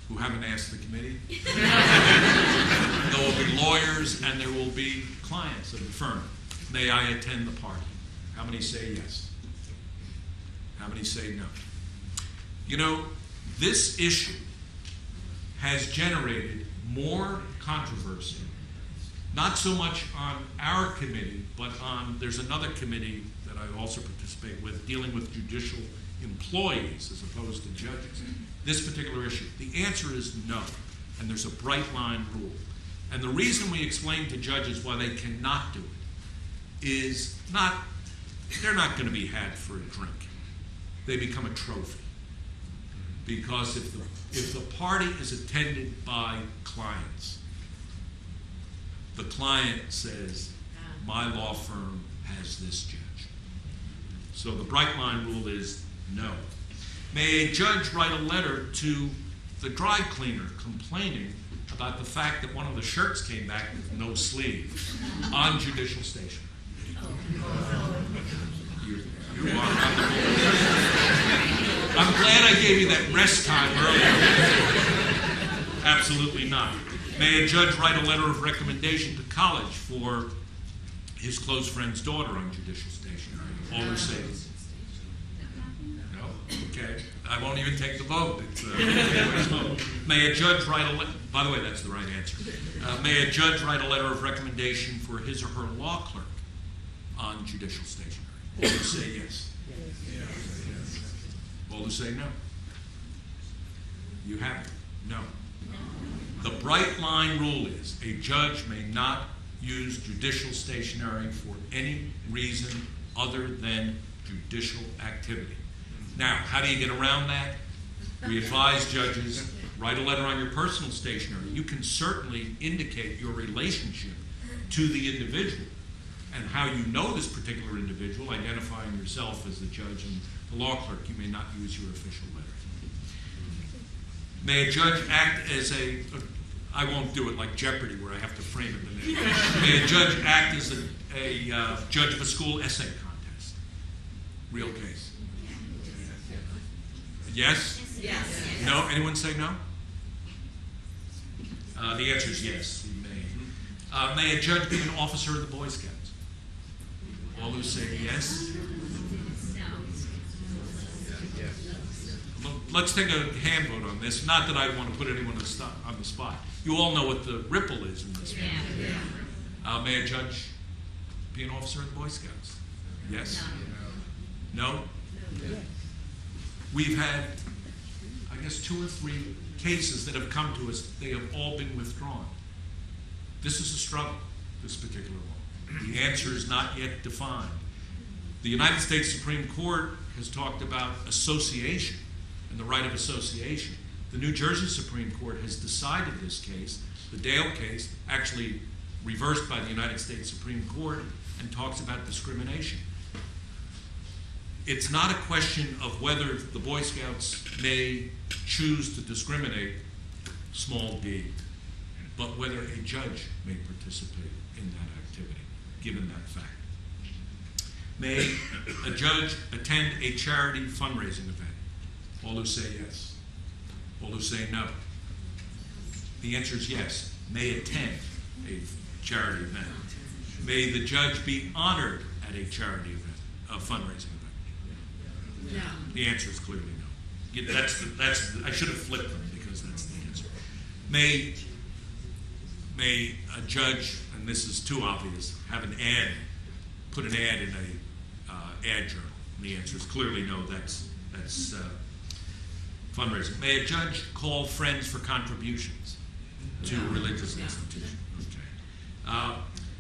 who haven't asked the committee. There will be lawyers and there will be clients of the firm. May I attend the party? How many say yes? How many say no? You know, this issue has generated more controversy not so much on our committee, but there's another committee that I also participate with dealing with judicial employees as opposed to judges. This particular issue, the answer is no, and there's a bright line rule. And the reason we explain to judges why they cannot do it is they're not going to be had for a drink. They become a trophy. Because if the party is attended by clients, the client says, my law firm has this judge. So the bright line rule is no. May a judge write a letter to the dry cleaner complaining about the fact that one of the shirts came back with no sleeve on judicial station? You're on the board. I'm glad I gave you that rest time earlier. Absolutely not. May a judge write a letter of recommendation to college for his close friend's daughter on judicial station? All who say no? Okay. I won't even take the vote. May a judge write a letter, by the way, that's the right answer. May a judge write a letter of recommendation for his or her law clerk on judicial stationery? All who say yes? All who say no? You have it. No. The bright line rule is a judge may not use judicial stationery for any reason other than judicial activity. Now, how do you get around that? We advise judges, write a letter on your personal stationery. You can certainly indicate your relationship to the individual and how you know this particular individual, identifying yourself as the judge and the law clerk. You may not use your official letter. May a judge act as I won't do it like Jeopardy where I have to frame it. May a judge act as a judge of a school essay contest? Real case. Yes? Yes. No? Anyone say no? The answer is yes. He may. May a judge be an officer of the Boy Scouts? All who say yes? Let's take a hand vote on this. Not that I want to put anyone on the spot. You all know what the ripple is in this one. May a judge be an officer of the Boy Scouts? Yes? No? We've had, I guess, 2 or 3 cases that have come to us. They have all been withdrawn. This is a struggle, this particular one. The answer is not yet defined. The United States Supreme Court has talked about association and the right of association. The New Jersey Supreme Court has decided this case, the Dale case, actually reversed by the United States Supreme Court, and talks about discrimination. It's not a question of whether the Boy Scouts may choose to discriminate, small d, but whether a judge may participate in that activity, given that fact. May a judge attend a charity fundraising event? All who say yes. All who say no. The answer is yes. May attend a charity event. May the judge be honored at a charity event, a fundraising event? No. The answer is clearly no. Yeah, I should have flipped them because that's the answer. May a judge, and this is too obvious, have an ad, put an ad in a ad journal? And the answer is clearly no. That's fundraising. May a judge call friends for contributions to a religious institution? Okay.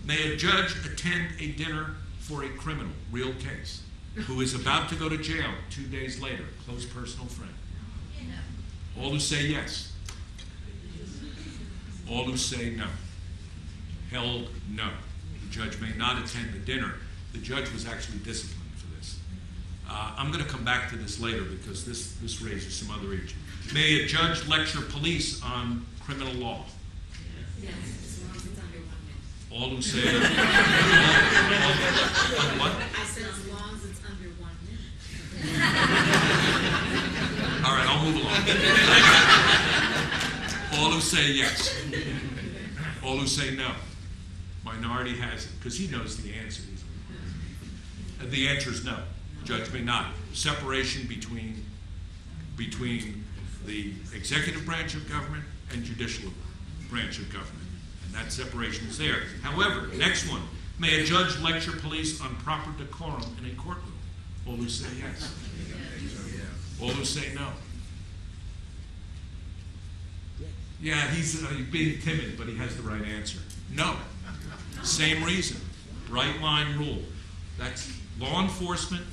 May a judge attend a dinner for a criminal, real case, who is about to go to jail 2 days later, close personal friend? All who say yes. All who say no. Held no. The judge may not attend the dinner. The judge was actually disciplined for this. I'm going to come back to this later because this raises some other issues. May a judge lecture police on criminal law? Yes, as long as it's under 1 minute. All who say what? I said as long as it's under 1 minute. All right, I'll move along. All who say yes. All who say no. Minority has it, because he knows the answer. The answer is no. Judge may not. Separation between the executive branch of government and judicial branch of government. and that separation is there. However, next one, may a judge lecture police on proper decorum in a courtroom? All who say yes. All who say no. Yeah, he's being timid, but he has the right answer. No. Same reason. Bright line rule. That's law enforcement.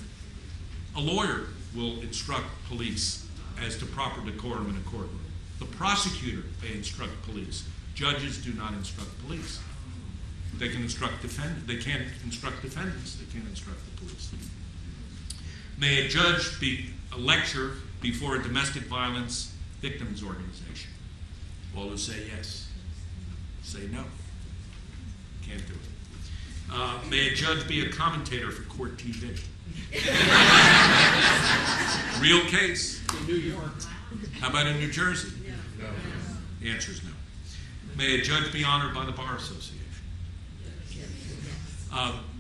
A lawyer will instruct police as to proper decorum in a courtroom. The prosecutor may instruct police. Judges do not instruct police. They can instruct defendants. They can't instruct defendants. They can't instruct the police. May a judge be a lecture before a domestic violence victims organization? All who say yes. Say no. Can't do it. May a judge be a commentator for court TV? Real case. In New York. How about in New Jersey? No. The answer is no. May a judge be honored by the Bar Association?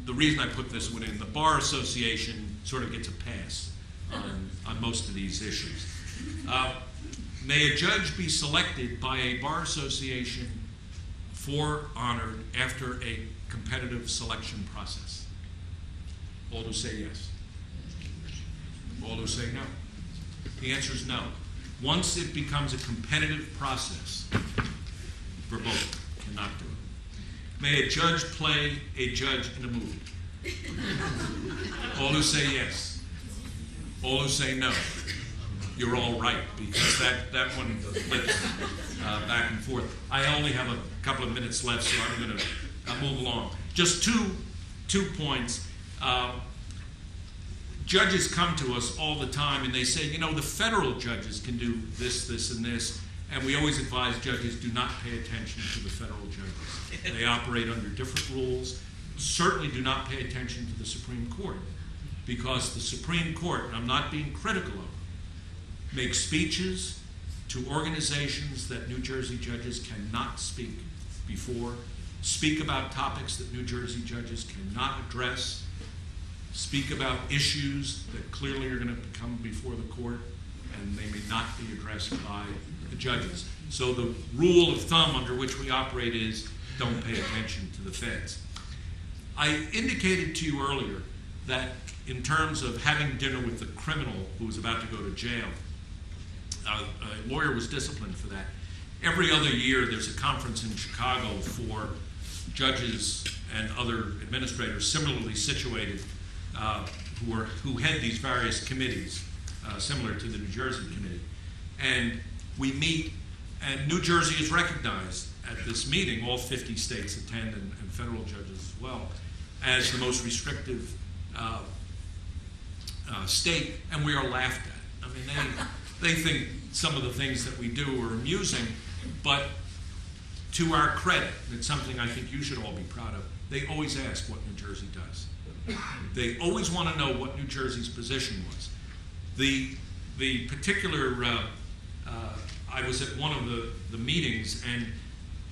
The reason I put this one in, the Bar Association sort of gets a pass on most of these issues. May a judge be selected by a Bar Association for honored after a competitive selection process? All who say yes. All who say no. The answer is no. Once it becomes a competitive process, verboten, cannot do it. May a judge play a judge in a movie? All who say yes. All who say no. You're all right, because that one flips back and forth. I only have a couple of minutes left, so I'm going to move along. Just two points. Judges come to us all the time and they say, you know, the federal judges can do this, this, and this, and we always advise judges do not pay attention to the federal judges. They operate under different rules. Certainly do not pay attention to the Supreme Court, because the Supreme Court, and I'm not being critical of it, makes speeches to organizations that New Jersey judges cannot speak before, speak about topics that New Jersey judges cannot address, speak about issues that clearly are going to come before the court, and they may not be addressed by the judges. So the rule of thumb under which we operate is don't pay attention to the feds. I indicated to you earlier that in terms of having dinner with the criminal who was about to go to jail, a lawyer was disciplined for that. Every other year there's a conference in Chicago for judges and other administrators similarly situated who head these various committees, similar to the New Jersey committee. And we meet, and New Jersey is recognized at this meeting, all 50 states attend, and federal judges as well, as the most restrictive state, and we are laughed at. I mean, they think some of the things that we do are amusing, but to our credit, and it's something I think you should all be proud of, they always ask what New Jersey does. They always want to know what New Jersey's position was. The particular, I was at one of the meetings, and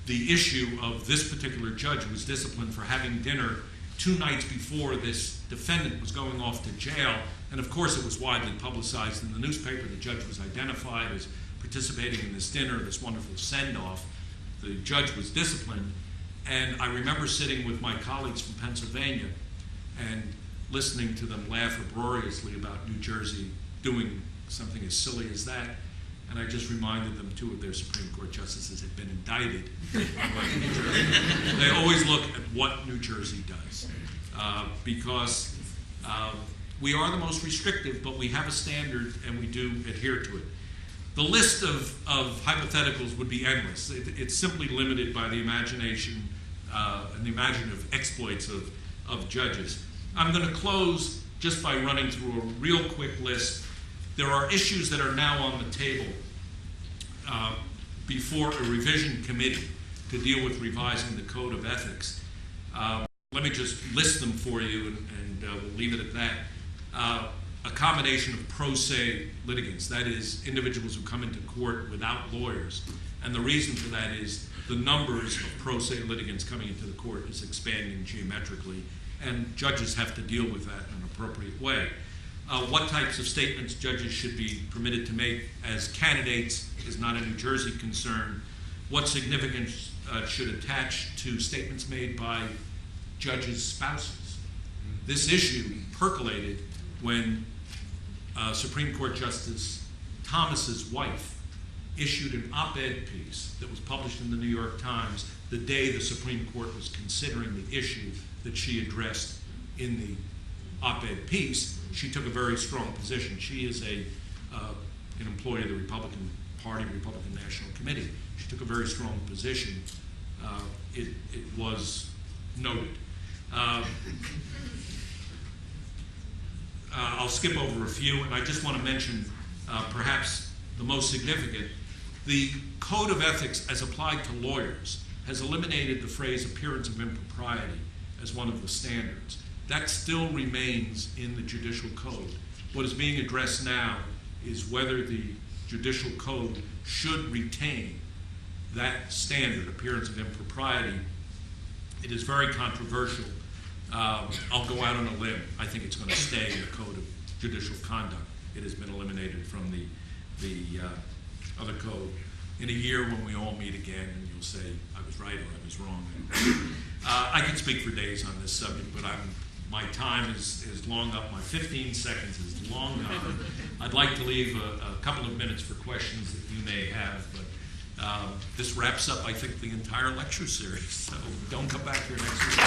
the issue of this particular judge who was disciplined for having dinner 2 nights before this defendant was going off to jail, and of course it was widely publicized in the newspaper. The judge was identified as participating in this dinner, this wonderful send-off. The judge was disciplined, and I remember sitting with my colleagues from Pennsylvania and listening to them laugh uproariously about New Jersey doing something as silly as that. And I just reminded them, 2 of their Supreme Court justices had been indicted. They always look at what New Jersey does, because we are the most restrictive, but we have a standard and we do adhere to it. The list of hypotheticals would be endless. It's simply limited by the imagination and the imaginative exploits of judges. I'm going to close just by running through a real quick list. There are issues that are now on the table before a revision committee to deal with revising the Code of Ethics. Let me just list them for you, and we'll leave it at that. A combination of pro se litigants, that is, individuals who come into court without lawyers. And the reason for that is the numbers of pro se litigants coming into the court is expanding geometrically, and judges have to deal with that in an appropriate way. What types of statements judges should be permitted to make as candidates is not a New Jersey concern. what significance should attach to statements made by judges' spouses. This issue percolated when Supreme Court Justice Thomas's wife issued an op-ed piece that was published in the New York Times the day the Supreme Court was considering the issue that she addressed in the op-ed piece. She took a very strong position. She is an employee of the Republican Party, Republican National Committee. She took a very strong position. It was noted. I'll skip over a few, and I just want to mention perhaps the most significant. The Code of Ethics as applied to lawyers has eliminated the phrase appearance of impropriety as one of the standards. That still remains in the Judicial Code. What is being addressed now is whether the Judicial Code should retain that standard, appearance of impropriety. It is very controversial. I'll go out on a limb. I think it's going to stay in the Code of Judicial Conduct. It has been eliminated from the other code. In a year when we all meet again, and you'll say, I was right or I was wrong. I could speak for days on this subject, but my time is long up. My 15 seconds is long up. I'd like to leave a couple of minutes for questions that you may have, but this wraps up, I think, the entire lecture series. So don't come back here next week.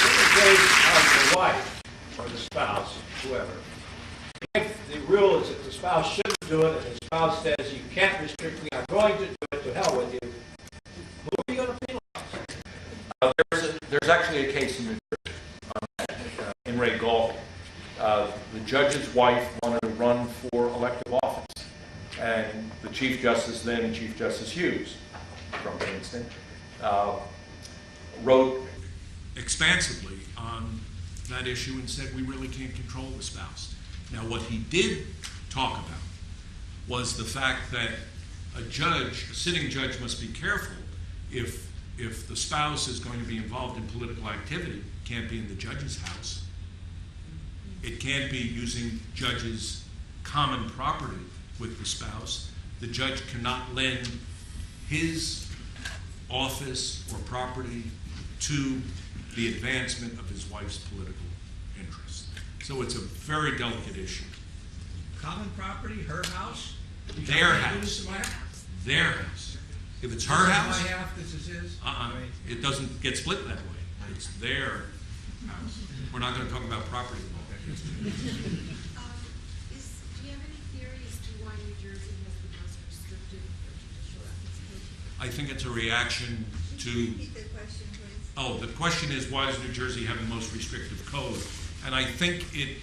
In the case of the wife or the spouse, whoever, the rule is that the spouse shouldn't do it, and the spouse says, you can't restrict me, I'm going to do it, to hell with you. Who are you going to penalize? There's actually a case in New Jersey on that, in Ray Galvin. The judge's wife wanted to run for elective office, and the Chief Justice, then Chief Justice Hughes from Princeton, wrote expansively on that issue and said we really can't control the spouse. Now, what he did talk about was the fact that a sitting judge must be careful if the spouse is going to be involved in political activity. It can't be in the judge's house. It can't be using judge's common property with the spouse. The judge cannot lend his office or property to the advancement of his wife's political interests. So it's a very delicate issue. Common property, her house? Their house. Their house. If it's her house, my half, this is his? it doesn't get split that way. It's their house. We're not going to talk about property law. Do you have any theory as to why New Jersey has the most restrictive judicial ethics code? I think it's a reaction to. Repeat the question, please. Oh, the question is, why does New Jersey have the most restrictive code? And I think it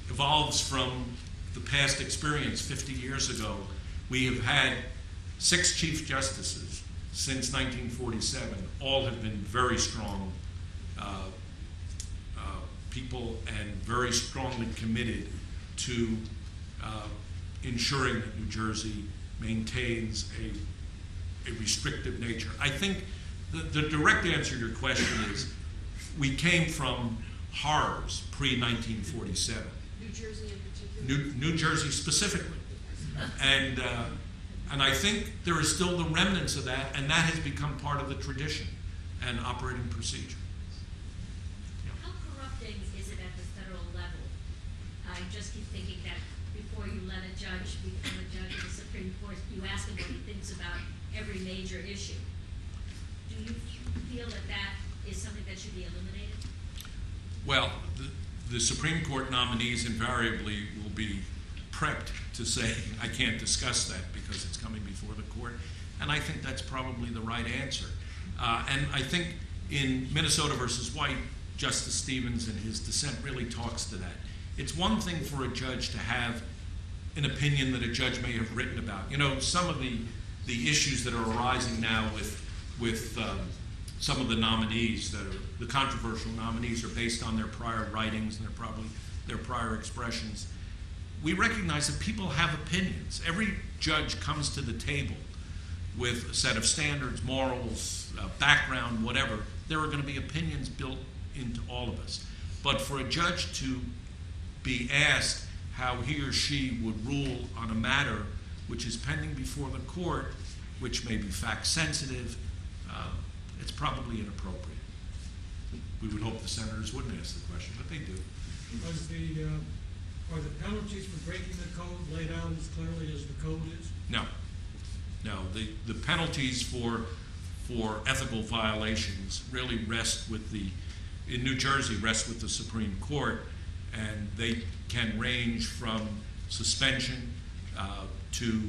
evolves from the past experience. 50 years ago, we have had 6 Chief Justices since 1947. All have been very strong people and very strongly committed to ensuring that New Jersey maintains a restrictive nature. I think the direct answer to your question is we came from horrors pre-1947. New Jersey in particular? New Jersey specifically. And I think there is still the remnants of that, and that has become part of the tradition and operating procedure. How corrupting is it at the federal level? I just keep thinking that before you let a judge become a judge of the Supreme Court, you ask him what he thinks about every major issue. Do you feel that that is something that should be eliminated? Well, the Supreme Court nominees invariably will be prepped to say, I can't discuss that because it's coming before the court. And I think that's probably the right answer. And I think in Minnesota versus White, Justice Stevens in his dissent really talks to that. It's one thing for a judge to have an opinion that a judge may have written about. You know, some of the issues that are arising now with some of the nominees that are the controversial nominees are based on their prior writings and their prior expressions. We recognize that people have opinions. Every judge comes to the table with a set of standards, morals, background, whatever. There are going to be opinions built into all of us. But for a judge to be asked how he or she would rule on a matter which is pending before the court, which may be fact-sensitive, it's probably inappropriate. We would hope the senators wouldn't ask the question, but they do. Are the penalties for breaking the code laid out as clearly as the code is? No. No, the penalties for ethical violations really rest with in New Jersey, rest with the Supreme Court, and they can range from suspension to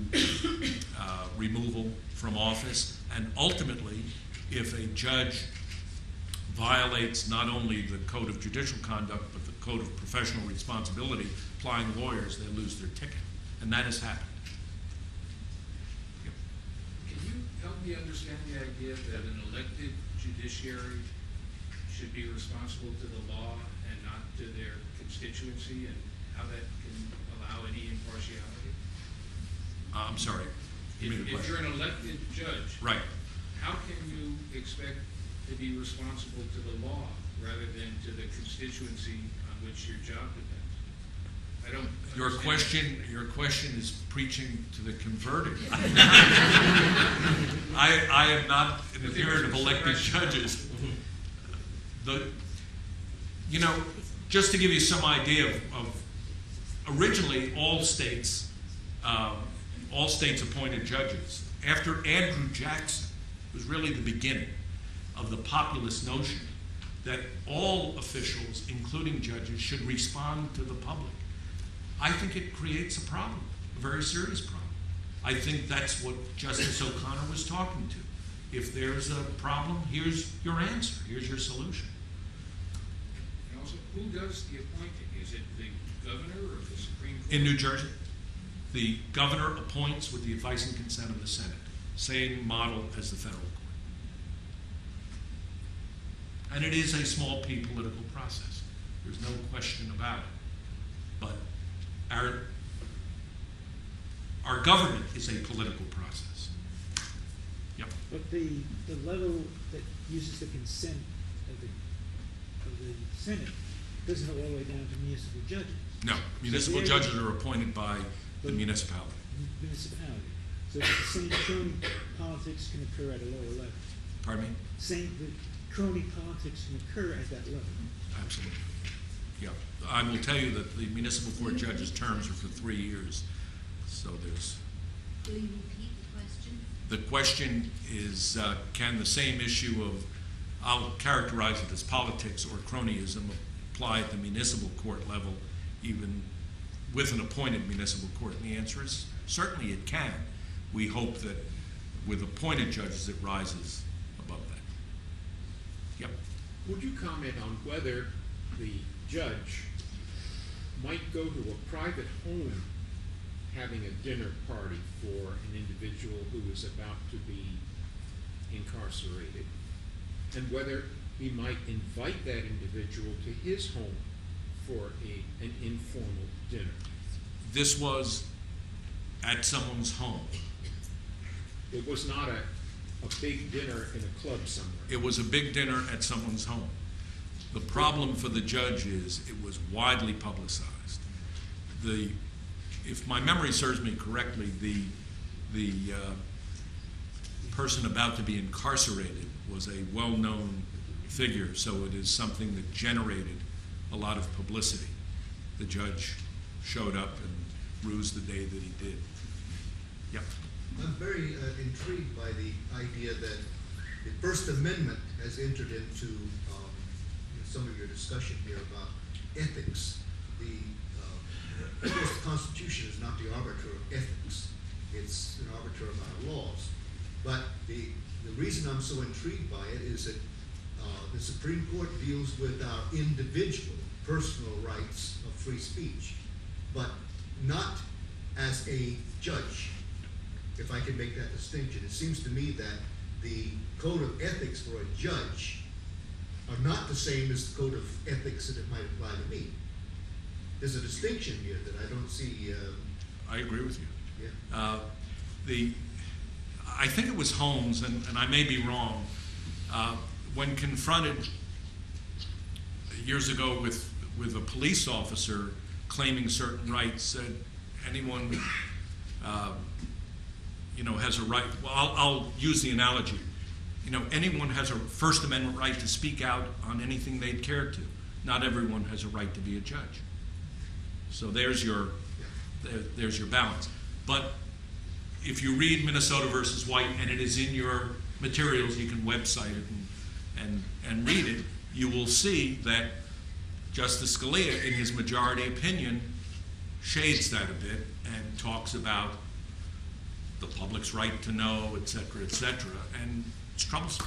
removal from office, and ultimately, if a judge violates not only the Code of Judicial Conduct, but the Code of Professional Responsibility, applying lawyers, they lose their ticket, and that has happened. Can you help me understand the idea that an elected judiciary should be responsible to the law and not to their constituency, and how that can allow any impartiality? I'm sorry. Give me the If question. you're an elected judge, Right. how can you expect to be responsible to the law rather than to the constituency on which your job depends? I don't understand. Your question is preaching to the converted. I am not an adherent of elected judges. Just to give you some idea of originally all states appointed judges. After Andrew Jackson, it was really the beginning of the populist notion that all officials, including judges, should respond to the public. I think it creates a problem, a very serious problem. I think that's what Justice O'Connor was talking to. If there's a problem, here's your answer, here's your solution. And also, who does the appointing? Is it the governor or the Supreme Court? In New Jersey, the governor appoints with the advice and consent of the Senate. Same model as the federal court. And it is a small p political process. There's no question about it. But our government is a political process. Yep. But the level that uses the consent of the Senate doesn't go all the way down to municipal judges. No, municipal judges are appointed by the municipality. Municipality. So the same crony politics can occur at a lower level. Pardon me? The crony politics can occur at that level. Absolutely. Yeah. I will tell you that the municipal court judges' terms are for 3 years. So there's. Will you repeat the question? The question is, can the same issue of, I'll characterize it as politics or cronyism, apply at the municipal court level, even with an appointed municipal court? And the answer is certainly it can. We hope that with appointed judges it rises above that. Yep. Would you comment on whether the judge might go to a private home having a dinner party for an individual who is about to be incarcerated, and whether he might invite that individual to his home for an informal dinner? This was at someone's home. It was not a big dinner in a club somewhere. It was a big dinner at someone's home. The problem for the judge is it was widely publicized. If my memory serves me correctly, the person about to be incarcerated was a well-known figure, so it is something that generated a lot of publicity. The judge showed up and rused the day that he did. Yep. I'm very intrigued by the idea that the First Amendment has entered into some of your discussion here about ethics. Of course, the Constitution is not the arbiter of ethics. It's an arbiter of our laws. But the reason I'm so intrigued by it is that the Supreme Court deals with our individual, personal rights of free speech, but not as a judge, if I can make that distinction. It seems to me that the code of ethics for a judge are not the same as the code of ethics that it might apply to me. There's a distinction here that I don't see. I agree with you. Yeah. I think it was Holmes, and I may be wrong, when confronted years ago with a police officer claiming certain rights, said anyone has a right, well, I'll use the analogy. Anyone has a First Amendment right to speak out on anything they'd care to. Not everyone has a right to be a judge. So there's your balance. But if you read Minnesota versus White, and it is in your materials, you can website it and read it, you will see that Justice Scalia, in his majority opinion, shades that a bit and talks about the public's right to know, et cetera, and it's troublesome.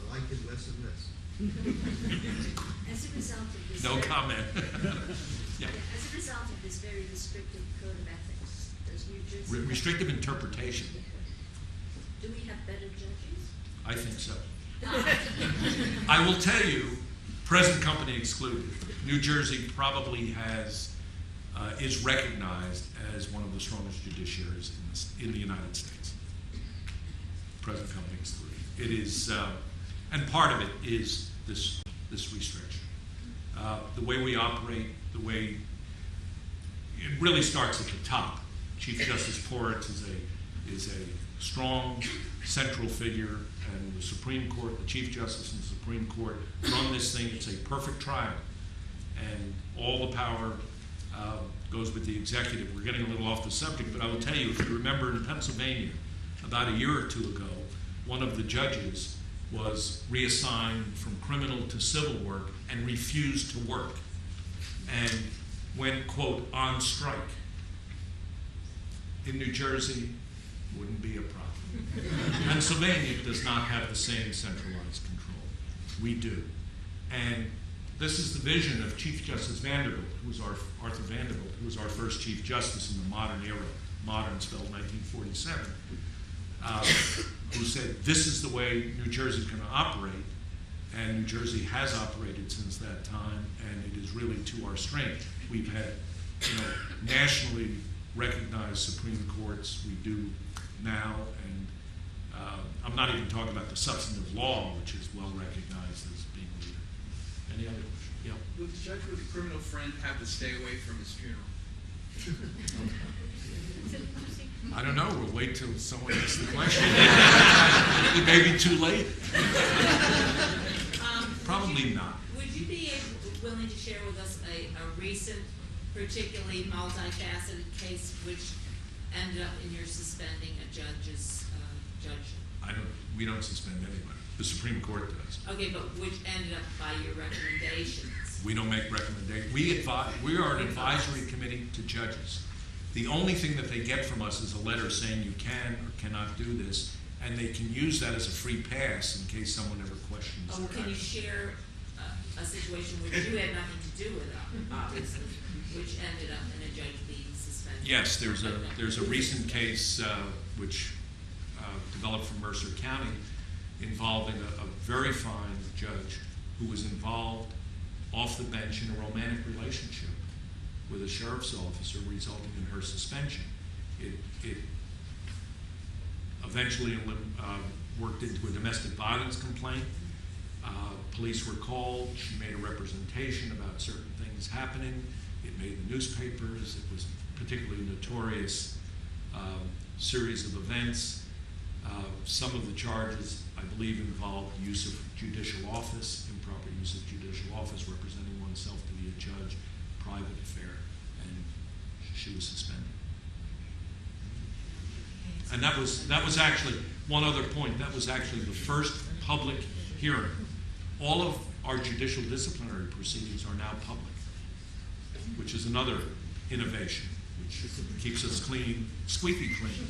I like it less and less. As a result of this. No comment. Yeah. As a result of this very restrictive code of ethics, does New Jersey. Restrictive interpretation. Do we have better judges? I think so. I will tell you, present company excluded, New Jersey probably is recognized as one of the strongest judiciaries in the United States. Present company excluded. It is, and part of it is this restriction. The way we operate, the way it really starts at the top. Chief Justice Porras is a strong central figure, and the Supreme Court, the Chief Justice and the Supreme Court run this thing. It's a perfect trial, and all the power goes with the executive. We're getting a little off the subject, but I will tell you, if you remember in Pennsylvania, about a year or two ago, one of the judges was reassigned from criminal to civil work and refused to work and went, quote, on strike. In New Jersey, wouldn't be a problem. Pennsylvania does not have the same centralized control. We do. And this is the vision of Chief Justice Vanderbilt, Arthur Vanderbilt, who was our first Chief Justice in the modern era, modern spelled 1947, who said, this is the way New Jersey is going to operate, and New Jersey has operated since that time, and it is really to our strength. We've had, nationally recognized Supreme Courts. We do now, and I'm not even talking about the substantive law, which is well recognized as being leader. Any other question? Yeah. Would the judge with a criminal friend have to stay away from his funeral? I don't know. We'll wait till someone asks the question. It may be too late. Probably not. Would you be willing to share with us a recent, particularly multifaceted case which ended up in your suspending a judge's judgeship? We don't suspend anybody. The Supreme Court does. Okay, but which ended up by your recommendations? We don't make recommendations. We are an advisory committee to judges. The only thing that they get from us is a letter saying you can or cannot do this, and they can use that as a free pass in case someone ever questions Oh, their can you action. share a situation which you had nothing to do with, obviously, which ended up in a judge being suspended? Yes, there's a recent case which developed from Mercer County involving a very fine judge who was involved off the bench in a romantic relationship with a sheriff's officer, resulting in her suspension. It eventually worked into a domestic violence complaint. Police were called. She made a representation about certain things happening. It made the newspapers. It was a particularly notorious series of events. Some of the charges, I believe, involved use of judicial office, improper use of judicial office, representing oneself to be a judge, private affair, and she was suspended. And that was actually, one other point, that was actually the first public hearing. All of our judicial disciplinary proceedings are now public, which is another innovation, which keeps us clean, squeaky clean.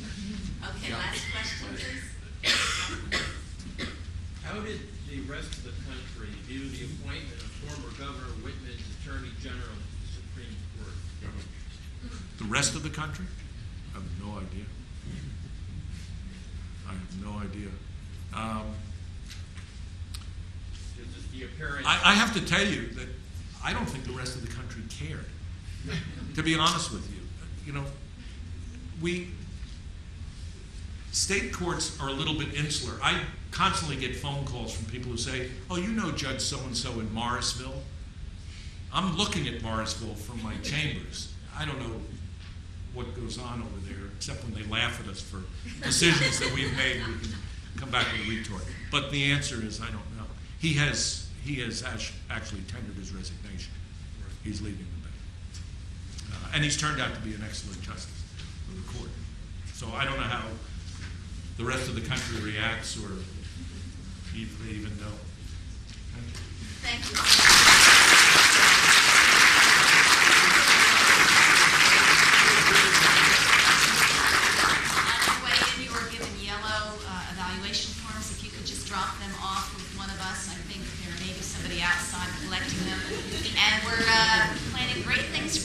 Okay, Yeah. last question, please. How did the rest of the country view the appointment of former Governor Whitman's Attorney General to the Supreme Court? The rest of the country? I have no idea. I have no idea. Just the appearance. I have to tell you that I don't think the rest of the country cared. To be honest with you, state courts are a little bit insular. I constantly get phone calls from people who say, "Oh, you know Judge so-and-so in Morrisville." I'm looking at Morrisville from my chambers. I don't know what goes on over there, except when they laugh at us for decisions that we've made. We can come back with a retort. But the answer is, I don't know. He has actually tendered his resignation. He's leaving the bench. And he's turned out to be an excellent justice of the court. So I don't know how the rest of the country reacts, or if they even know. Thank you. On your way in, you were given yellow evaluation forms. If you could just drop them off with one of us. I think there may be somebody outside collecting them. And we're planning great things